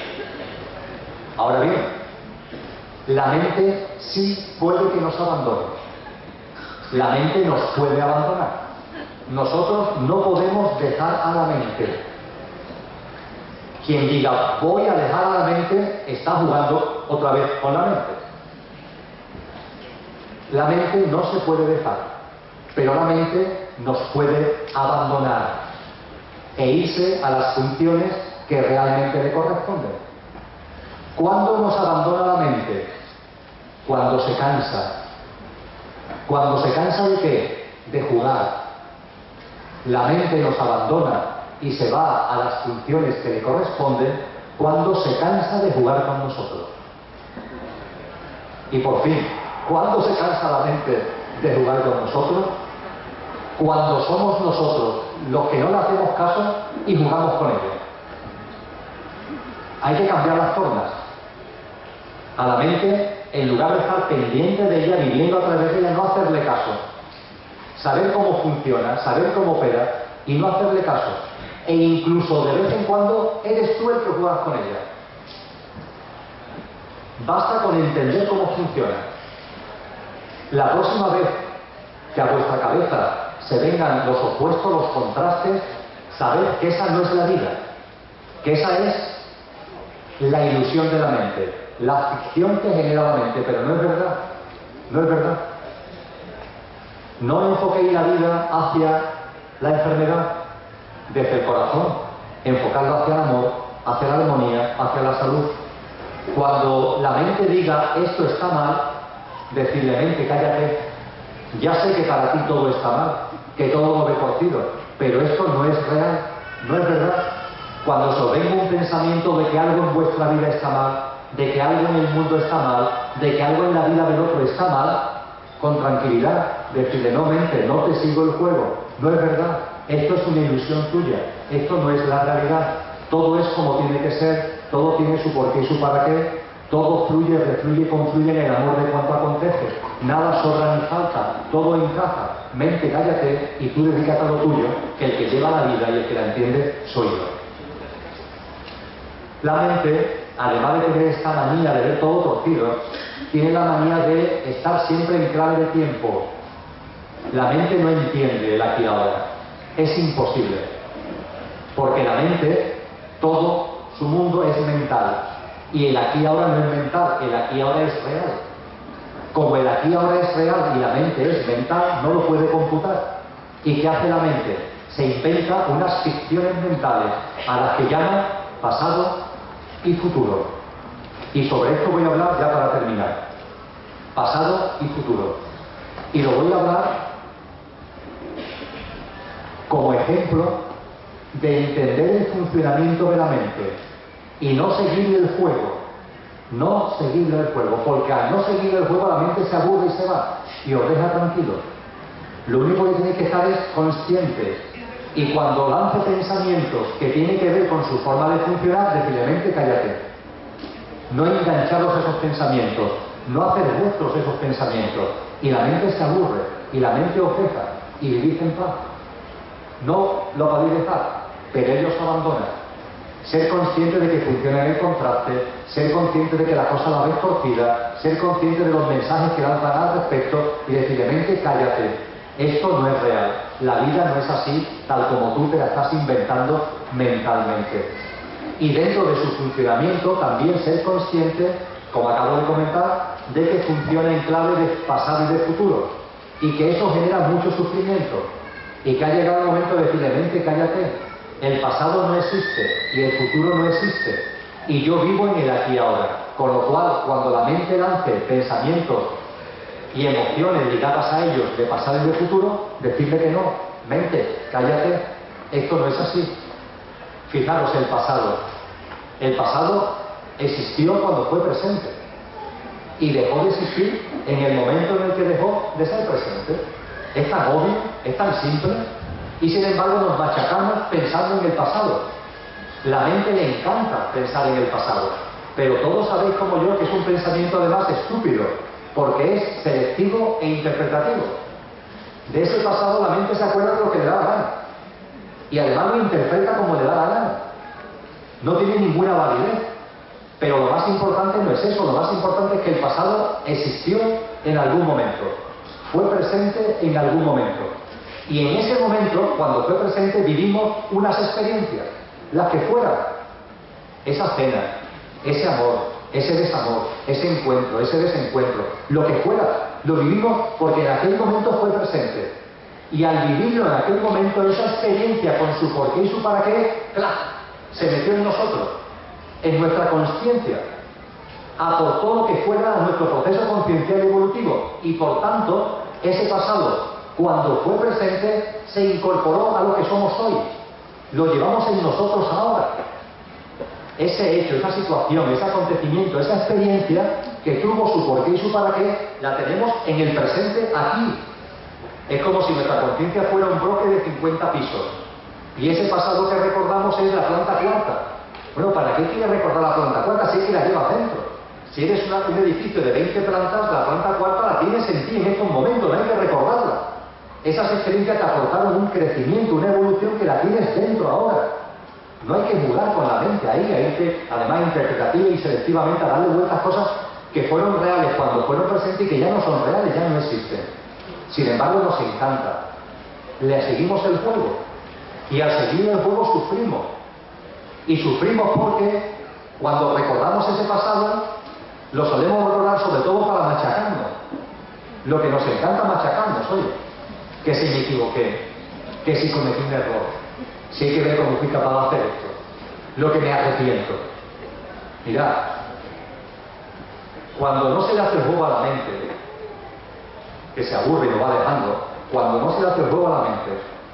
Ahora bien, la mente sí puede que nos abandone. La mente nos puede abandonar. Nosotros no podemos dejar a la mente. Quien diga voy a dejar a la mente está jugando otra vez con la mente. La mente no se puede dejar, pero la mente nos puede abandonar e irse a las funciones que realmente le corresponden. ¿Cuándo nos abandona la mente? Cuando se cansa. ¿Cuando se cansa de qué? De jugar. La mente nos abandona y se va a las funciones que le corresponden cuando se cansa de jugar con nosotros. Y por fin, ¿cuándo se cansa la mente de jugar con nosotros? Cuando somos nosotros los que no le hacemos caso y jugamos con ella. Hay que cambiar las formas. A la mente, en lugar de estar pendiente de ella, viviendo a través de ella, no hacerle caso. Saber cómo funciona, saber cómo opera y no hacerle caso. E incluso de vez en cuando eres tú el que juegas con ella. Basta con entender cómo funciona. La próxima vez que a vuestra cabeza se vengan los opuestos, los contrastes, sabed que esa no es la vida, que esa es la ilusión de la mente, la ficción que genera la mente, pero no es verdad, no es verdad. No enfoquéis la vida hacia la enfermedad, desde el corazón, enfocarlo hacia el amor, hacia la armonía, hacia la salud. Cuando la mente diga esto está mal, decirle mente, cállate, ya sé que para ti todo está mal, que todo lo ve torcido, pero esto no es real, no es verdad. Cuando se os venga un pensamiento de que algo en vuestra vida está mal, de que algo en el mundo está mal, de que algo en la vida del otro está mal, con tranquilidad, decirle no mente, no te sigo el juego, no es verdad, esto es una ilusión tuya, esto no es la realidad, todo es como tiene que ser, todo tiene su porqué y su para qué, todo fluye, refluye y confluye en el amor de cuanto acontece, nada sobra ni falta, todo encaja, mente cállate y tú dedícate a lo tuyo, que el que lleva la vida y el que la entiende soy yo. La mente, además de tener esta manía de ver todo torcido, tiene la manía de estar siempre en clave de tiempo. La mente no entiende el aquí y ahora. Es imposible. Porque la mente, todo su mundo es mental. Y el aquí y ahora no es mental, el aquí y ahora es real. Como el aquí y ahora es real y la mente es mental, no lo puede computar. ¿Y qué hace la mente? Se inventa unas ficciones mentales a las que llama pasado y futuro. Y sobre esto voy a hablar ya para terminar. Pasado y futuro. Y lo voy a hablar como ejemplo de entender el funcionamiento de la mente y no seguirle el juego. No seguirle el juego, porque al no seguirle el juego la mente se aburre y se va y os deja tranquilo. Lo único que tenéis que estar es conscientes. Y cuando lance pensamientos que tienen que ver con su forma de funcionar, decirle mente cállate. No engancharos a esos pensamientos, no hacer vuestros esos pensamientos. Y la mente se aburre, y la mente os deja, y vivís en paz. No lo podéis dejar, pero ellos abandonan. Ser consciente de que funciona en el contraste, ser consciente de que la cosa la ves torcida, ser consciente de los mensajes que lanzan al respecto y decirle mente cállate. Esto no es real, la vida no es así tal como tú te la estás inventando mentalmente. Y dentro de su funcionamiento también ser consciente, como acabo de comentar, de que funciona en clave de pasado y de futuro y que eso genera mucho sufrimiento y que ha llegado el momento de decirle mente cállate, el pasado no existe y el futuro no existe y yo vivo en el aquí y ahora, con lo cual cuando la mente lance pensamientos y emociones ligadas a ellos de pasado y de futuro, decirle que no, mente, cállate, esto no es así. Fijaros, el pasado existió cuando fue presente y dejó de existir en el momento en el que dejó de ser presente. Es tan obvio, es tan simple y sin embargo nos machacamos pensando en el pasado. La mente le encanta pensar en el pasado, pero todos sabéis como yo que es un pensamiento además estúpido, porque es selectivo e interpretativo. De ese pasado la mente se acuerda de lo que le da la gana. Y además lo interpreta como le da la gana. No tiene ninguna validez. Pero lo más importante no es eso, lo más importante es que el pasado existió en algún momento. Fue presente en algún momento. Y en ese momento, cuando fue presente, vivimos unas experiencias, las que fueran. Esa cena, ese amor, ese desamor, ese encuentro, ese desencuentro, lo que fuera, lo vivimos porque en aquel momento fue presente. Y al vivirlo en aquel momento, esa experiencia con su porqué y su para qué, ¡clac!, se metió en nosotros, en nuestra consciencia, aportó lo que fuera a nuestro proceso conciencial y evolutivo. Y por tanto, ese pasado, cuando fue presente, se incorporó a lo que somos hoy. Lo llevamos en nosotros ahora. Ese hecho, esa situación, ese acontecimiento, esa experiencia que tuvo su porqué y su para qué, la tenemos en el presente aquí. Es como si nuestra conciencia fuera un bloque de 50 pisos. Y ese pasado que recordamos es la planta cuarta. Bueno, ¿para qué quieres recordar la planta cuarta si es que la llevas dentro? Si eres un edificio de 20 plantas, la planta cuarta la tienes en ti en estos momentos, no hay que recordarla. Esas experiencias te aportaron un crecimiento, una evolución que la tienes dentro ahora. No hay que jugar con la mente ahí, a irte, además interpretativa y selectivamente, a darle vueltas a cosas que fueron reales cuando fueron presentes y que ya no son reales, ya no existen. Sin embargo, nos encanta. Le seguimos el juego. Y al seguir el juego sufrimos. Y sufrimos porque cuando recordamos ese pasado, lo solemos recordar sobre todo para machacarnos. Lo que nos encanta machacarnos, oye, que si me equivoqué, que si cometí un error, si hay que ver cómo fui capaz de hacer esto, lo que me arrepiento. Mirad, cuando no se le hace el juego a la mente, que se aburre y lo va dejando, cuando no se le hace el juego a la mente,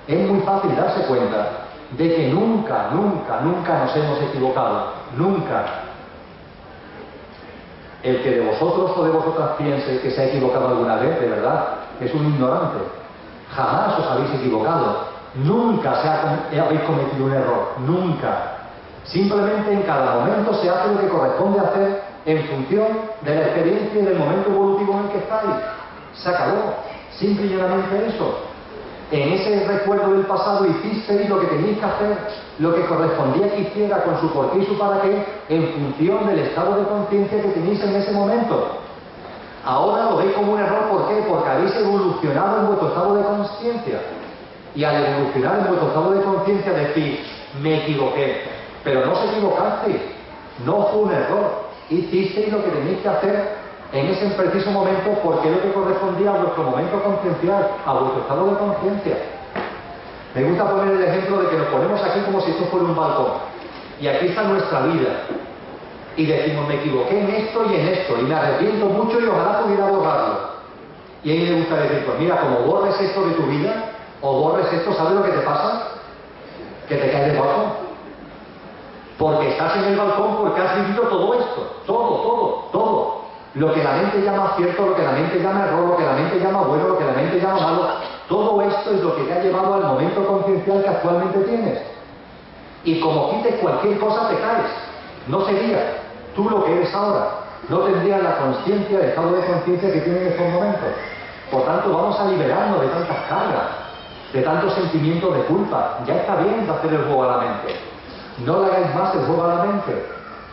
es muy fácil darse cuenta de que nunca, nunca, nunca nos hemos equivocado. Nunca. El que de vosotros o de vosotras piense que se ha equivocado alguna vez, de verdad, es un ignorante. Jamás os habéis equivocado. Nunca habéis cometido un error. Nunca. Simplemente en cada momento se hace lo que corresponde hacer en función de la experiencia y del momento evolutivo en el que estáis. Se acabó. Simple y llanamente eso. En ese recuerdo del pasado hicisteis lo que teníais que hacer, lo que correspondía que hiciera con su porqué y su para qué, en función del estado de conciencia que tenéis en ese momento. Ahora lo veis como un error, ¿por qué? Porque habéis evolucionado en vuestro estado de conciencia. Y al evolucionar en vuestro estado de conciencia decís, me equivoqué. Pero no os equivocasteis, no fue un error. Hicisteis lo que tenéis que hacer en ese preciso momento porque es lo que correspondía a vuestro momento conciencial, a vuestro estado de conciencia. Me gusta poner el ejemplo de que nos ponemos aquí como si esto fuera un balcón. Y aquí está nuestra vida. Y decimos, me equivoqué en esto y en esto, y me arrepiento mucho y ojalá pudiera borrarlo. Y a mí me gusta decir, pues mira, como borres esto de tu vida, o borres esto, ¿sabes lo que te pasa? Que te caes del balcón. Porque estás en el balcón porque has vivido todo esto. Todo. Lo que la mente llama cierto, lo que la mente llama error, lo que la mente llama bueno, lo que la mente llama malo, todo esto es lo que te ha llevado al momento conciencial que actualmente tienes. Y como quites cualquier cosa te caes. No serías tú lo que eres ahora. No tendrías la conciencia, el estado de conciencia que tienes en estos momentos. Por tanto, vamos a liberarnos de tantas cargas, de tantos sentimientos de culpa. Ya está bien de hacer el juego a la mente. No le hagáis más el juego a la mente.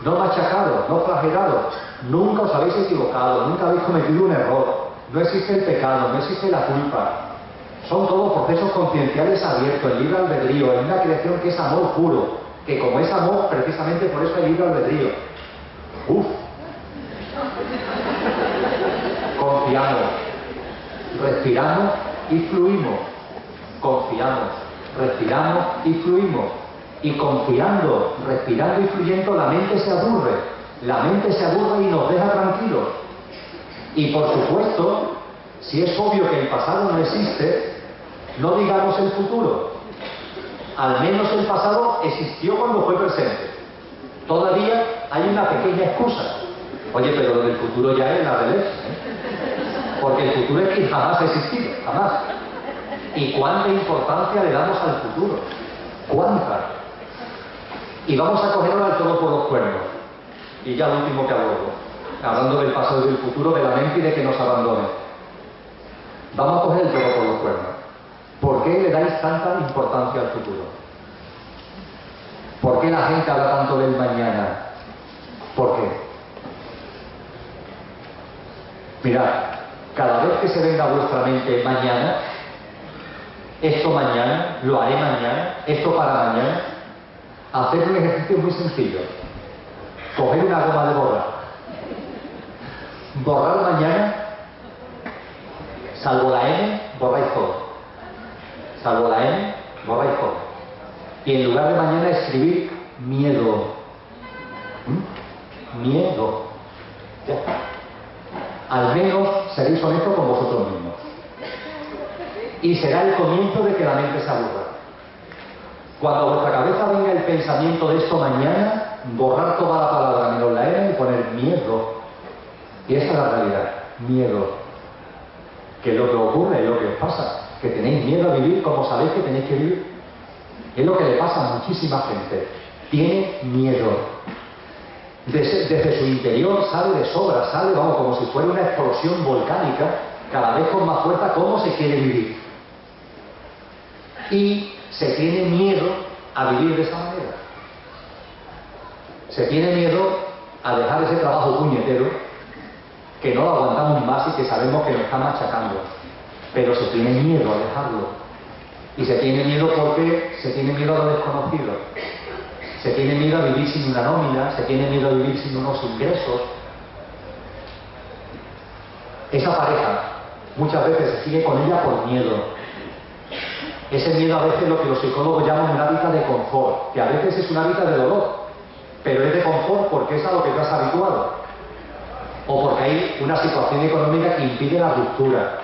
No machacaros, no flagelaros. Nunca os habéis equivocado, nunca habéis cometido un error. No existe el pecado, no existe la culpa. Son todos procesos concienciales abiertos, el libre albedrío, en una creación que es amor puro, que como es amor, precisamente por eso hay libre albedrío. Uf. Confiamos, respiramos y fluimos. Confiamos, respiramos y fluimos. Y confiando, respirando y fluyendo, la mente se aburre. La mente se aburre y nos deja tranquilos. Y por supuesto, si es obvio que el pasado no existe, no digamos el futuro. Al menos el pasado existió cuando fue presente. Todavía hay una pequeña excusa. Oye, pero lo del futuro ya es la de leche, ¿eh? Porque el futuro es que jamás ha existido, jamás. ¿Y cuánta importancia le damos al futuro? ¿Cuánta? Y vamos a cogerlo al toro por los cuernos. Y ya lo último que abordo, hablando del pasado y del futuro, de la mente y de que nos abandone. Vamos a coger el toro por los cuernos. ¿Por qué le dais tanta importancia al futuro? ¿Por qué la gente habla tanto del mañana? ¿Por qué? Mirad, cada vez que se venga a vuestra mente mañana, esto mañana, lo haré mañana, esto para mañana, hacer un ejercicio muy sencillo. Coger una goma de borrar. Borrar mañana, salvo la N, borráis todo. Salvo la N, borráis todo. Y en lugar de mañana escribir miedo. Miedo. Ya está. Al menos seréis honestos con vosotros mismos. Y será el comienzo de que la mente se aburra. Cuando a vuestra cabeza venga el pensamiento de esto mañana, borrar toda la palabra menos la N y poner miedo. Y esa es la realidad. Miedo. Que es lo que ocurre, es lo que os pasa. Que tenéis miedo a vivir como sabéis que tenéis que vivir. Es lo que le pasa a muchísima gente. Tiene miedo. Desde su interior sale de sobra, sale, vamos, como si fuera una explosión volcánica, cada vez con más fuerza, cómo se quiere vivir. Y se tiene miedo a vivir de esa manera. Se tiene miedo a dejar ese trabajo puñetero que no lo aguantamos más y que sabemos que nos está machacando. Pero se tiene miedo a dejarlo. Y se tiene miedo porque se tiene miedo a lo desconocido. Se tiene miedo a vivir sin una nómina, se tiene miedo a vivir sin unos ingresos. Esa pareja muchas veces se sigue con ella por miedo. Ese miedo a veces es lo que los psicólogos llaman un hábitat de confort, que a veces es un hábitat de dolor, pero es de confort porque es a lo que te has habituado. O porque hay una situación económica que impide la ruptura,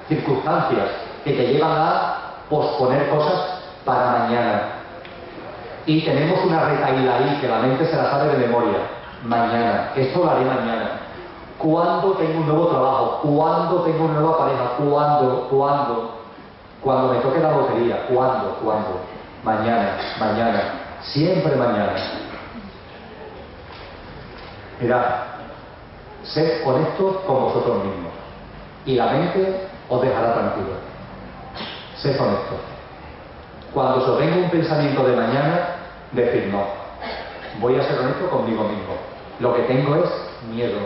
circunstancias que te llevan a posponer cosas para mañana. Y tenemos una retahíla ahí que la mente se la sabe de memoria. Mañana, esto lo haré mañana. ¿Cuándo tengo un nuevo trabajo? ¿Cuándo tengo una nueva pareja? ¿Cuándo? Cuando me toque la lotería. ¿Cuándo? Mañana. Siempre mañana. Mirad, sed honestos con vosotros mismos. Y la mente os dejará tranquilos. Sed honestos. Cuando os venga un pensamiento de mañana, decid no. Voy a ser honesto conmigo mismo. Lo que tengo es miedo.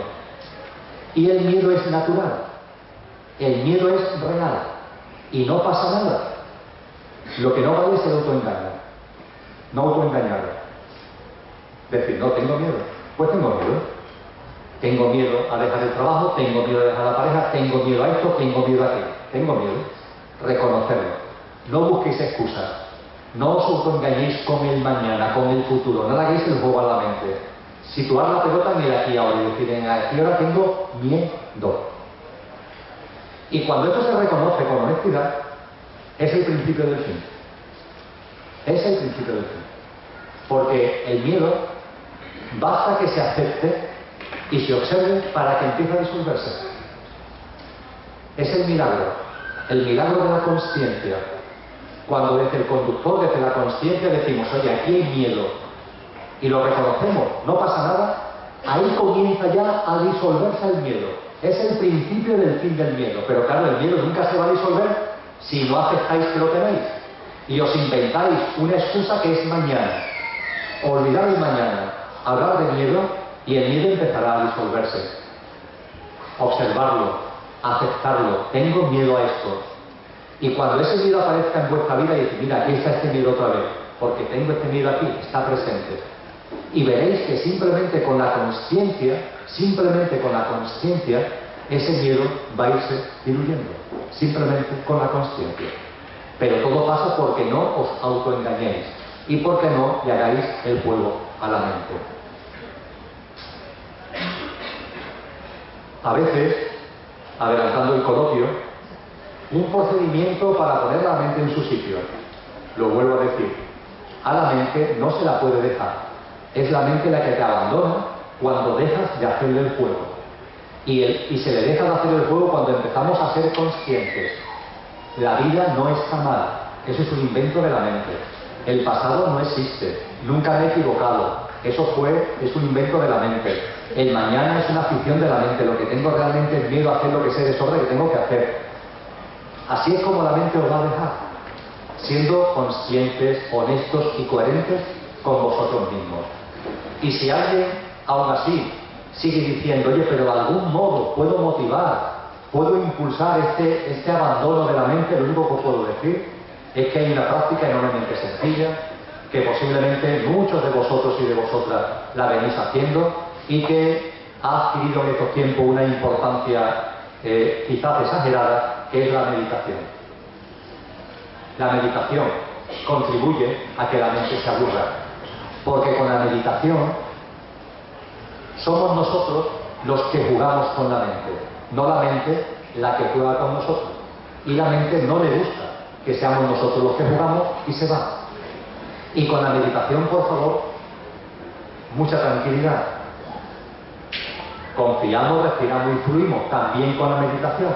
Y el miedo es natural. El miedo es real. Y no pasa nada. Lo que no vale es el autoengaño. No autoengañar. Decir, no, tengo miedo. Pues tengo miedo. Tengo miedo a dejar el trabajo, tengo miedo a dejar la pareja, tengo miedo a esto, tengo miedo a aquello. Tengo miedo. Reconocerlo. No busquéis excusas. No os autoengañéis con el mañana, con el futuro. No le hagáis el juego a la mente. Situar la pelota en el aquí ahora y decir, en aquí ahora tengo miedo. Y cuando esto se reconoce con honestidad, es el principio del fin. Es el principio del fin. Porque el miedo basta que se acepte y se observe para que empiece a disolverse. Es el milagro de la consciencia. Cuando desde el conductor, desde la consciencia decimos, oye, aquí hay miedo, y lo reconocemos, no pasa nada, ahí comienza ya a disolverse el miedo. Es el principio del fin del miedo. Pero claro, el miedo nunca se va a disolver si no aceptáis que lo tenéis. Y os inventáis una excusa que es mañana. Olvidar el mañana, hablar de miedo, y el miedo empezará a disolverse. Observarlo, aceptarlo. Tengo miedo a esto. Y cuando ese miedo aparezca en vuestra vida, dice, mira, aquí está este miedo otra vez, porque tengo este miedo aquí, está presente. Y veréis que simplemente con la consciencia, ese miedo va a irse diluyendo. Simplemente con la consciencia. Pero todo pasa porque no os autoengañéis y porque no le hagáis el juego a la mente. A veces, adelantando el coloquio, un procedimiento para poner la mente en su sitio. Lo vuelvo a decir, a la mente no se la puede dejar. Es la mente la que te abandona cuando dejas de hacerle el juego. Y se le deja de hacer el juego cuando empezamos a ser conscientes. La vida no está mal. Eso es un invento de la mente. El pasado no existe. Nunca me he equivocado. Eso es un invento de la mente. El mañana es una ficción de la mente. Lo que tengo realmente es miedo a hacer lo que sé de sobra que tengo que hacer. Así es como la mente os va a dejar. siendo conscientes, honestos y coherentes con vosotros mismos. Y si alguien, aún así, sigue diciendo, oye, pero de algún modo puedo motivar, puedo impulsar este abandono de la mente, lo único que puedo decir es que hay una práctica enormemente sencilla, que posiblemente muchos de vosotros y de vosotras la venís haciendo y que ha adquirido en estos tiempos una importancia quizás exagerada, que es la meditación. La meditación contribuye a que la mente se aburra, porque con la meditación somos nosotros los que jugamos con la mente, no la mente la que juega con nosotros. Y la mente no le gusta que seamos nosotros los que jugamos y se va. Y con la meditación, por favor, mucha tranquilidad. Confiamos, respiramos y fluimos también con la meditación.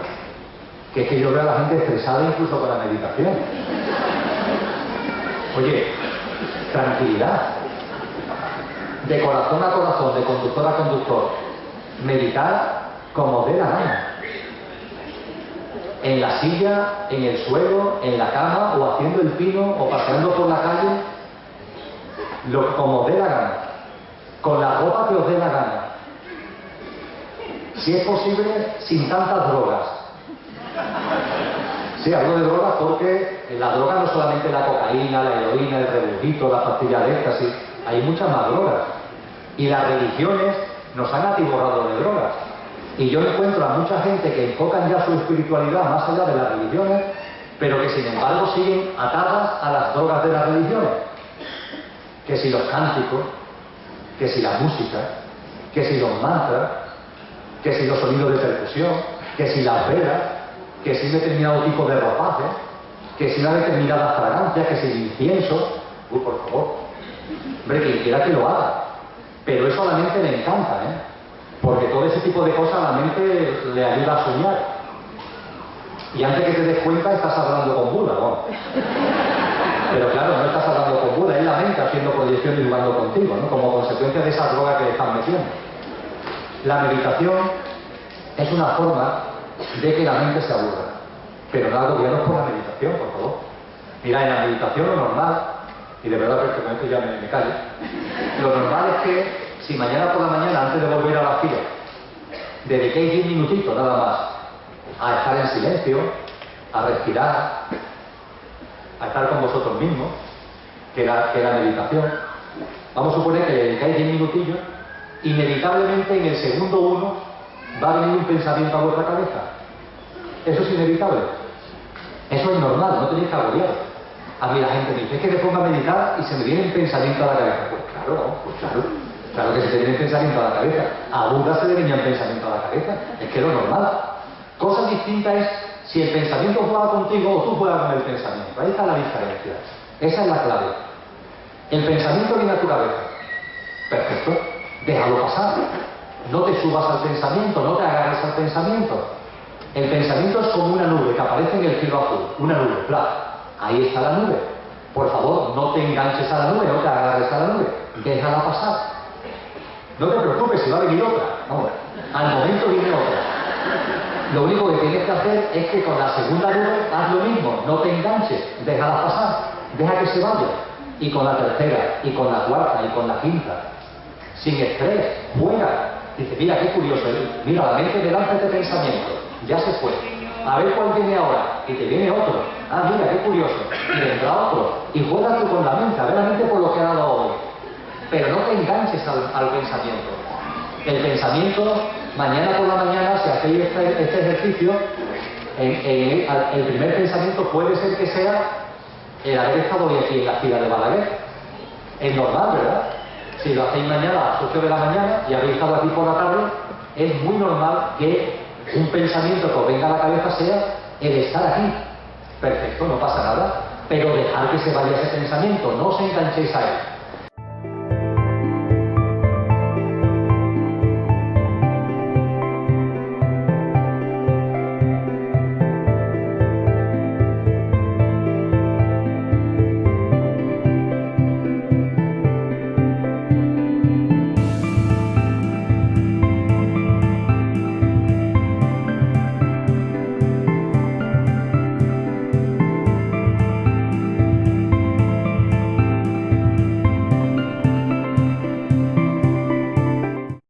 Que es que yo veo a la gente estresada incluso con la meditación. Oye, tranquilidad. De corazón a corazón, de conductor a conductor. Meditar como dé la gana. En la silla, en el suelo, en la cama, o haciendo el pino, o paseando por la calle, como dé la gana. Con la ropa que os dé la gana. Si es posible, sin tantas drogas. Sí, hablo de drogas porque la droga no solamente la cocaína, la heroína, el rebujito, la pastilla de éxtasis, hay muchas más drogas. Y las religiones nos han atiborrado de drogas. Y yo encuentro a mucha gente que enfocan ya su espiritualidad más allá de las religiones, pero que sin embargo siguen atadas a las drogas de las religiones. Que si los cánticos, que si la música, que si los mantras, que si los sonidos de percusión, que si las velas, que si un determinado tipo de ropaje, que si una determinada fragancia, que si el incienso. Uy, por favor, hombre, quien quiera que lo haga, pero eso a la mente le encanta, porque todo ese tipo de cosas a la mente le ayuda a soñar. Y antes que te des cuenta estás hablando con Buda, ¿no? Pero claro, no estás hablando con Buda, es la mente haciendo proyección y jugando contigo, ¿no? Como consecuencia de esa droga que le están metiendo. La meditación es una forma de que la mente se aburra, pero no hago gobiernos por la meditación, por favor. Mira, en la meditación lo normal, y de verdad que con esto ya me callo, lo normal es que si mañana por la mañana, antes de volver a la fila, dediquéis 10 minutitos nada más a estar en silencio, a respirar, a estar con vosotros mismos, que la meditación, vamos a suponer que le dedicáis 10 minutillos, inevitablemente en el segundo 1 va a venir un pensamiento a vuestra cabeza. Eso es inevitable. Eso es normal, no tenéis que agobiar. A mí la gente me dice, es que me pongo a meditar y se me viene un pensamiento a la cabeza. Pues claro, no, pues claro. Claro que se te viene pensamiento a la cabeza. A Buda se le venía un pensamiento a la cabeza. Es que es lo normal. Cosa distinta es si el pensamiento juega contigo o tú juegas con el pensamiento. Ahí está la diferencia. Esa es la clave. El pensamiento viene a tu cabeza. Perfecto. Déjalo pasar. No te subas al pensamiento, no te agarres al pensamiento. El pensamiento es como una nube que aparece en el cielo azul. Una nube, ¡plá! Ahí está la nube. Por favor, no te enganches a la nube, no te agarres a la nube. Déjala pasar. No te preocupes, si va a venir otra. Vamos, al momento viene otra. Lo único que tienes que hacer es que con la segunda nube haz lo mismo. No te enganches, déjala pasar. Deja que se vaya. Y con la tercera, y con la cuarta, y con la quinta. Sin estrés, juega. Dice, mira, qué curioso, mira, la mente me lanza este pensamiento, ya se fue, a ver cuál viene ahora, y te viene otro, ah, mira, qué curioso, y vendrá otro, y juegas tú con la mente, a ver la mente por lo que ha dado hoy, pero no te enganches al pensamiento. El pensamiento, mañana por la mañana, si hacéis este ejercicio, el primer pensamiento puede ser que sea el haber estado hoy aquí en la fila de Balaguer. Es normal, ¿verdad? Si lo hacéis mañana a las 8 de la mañana y habéis estado aquí por la tarde, es muy normal que un pensamiento que os venga a la cabeza sea el estar aquí. Perfecto, no pasa nada, pero dejar que se vaya ese pensamiento, no os enganchéis a él.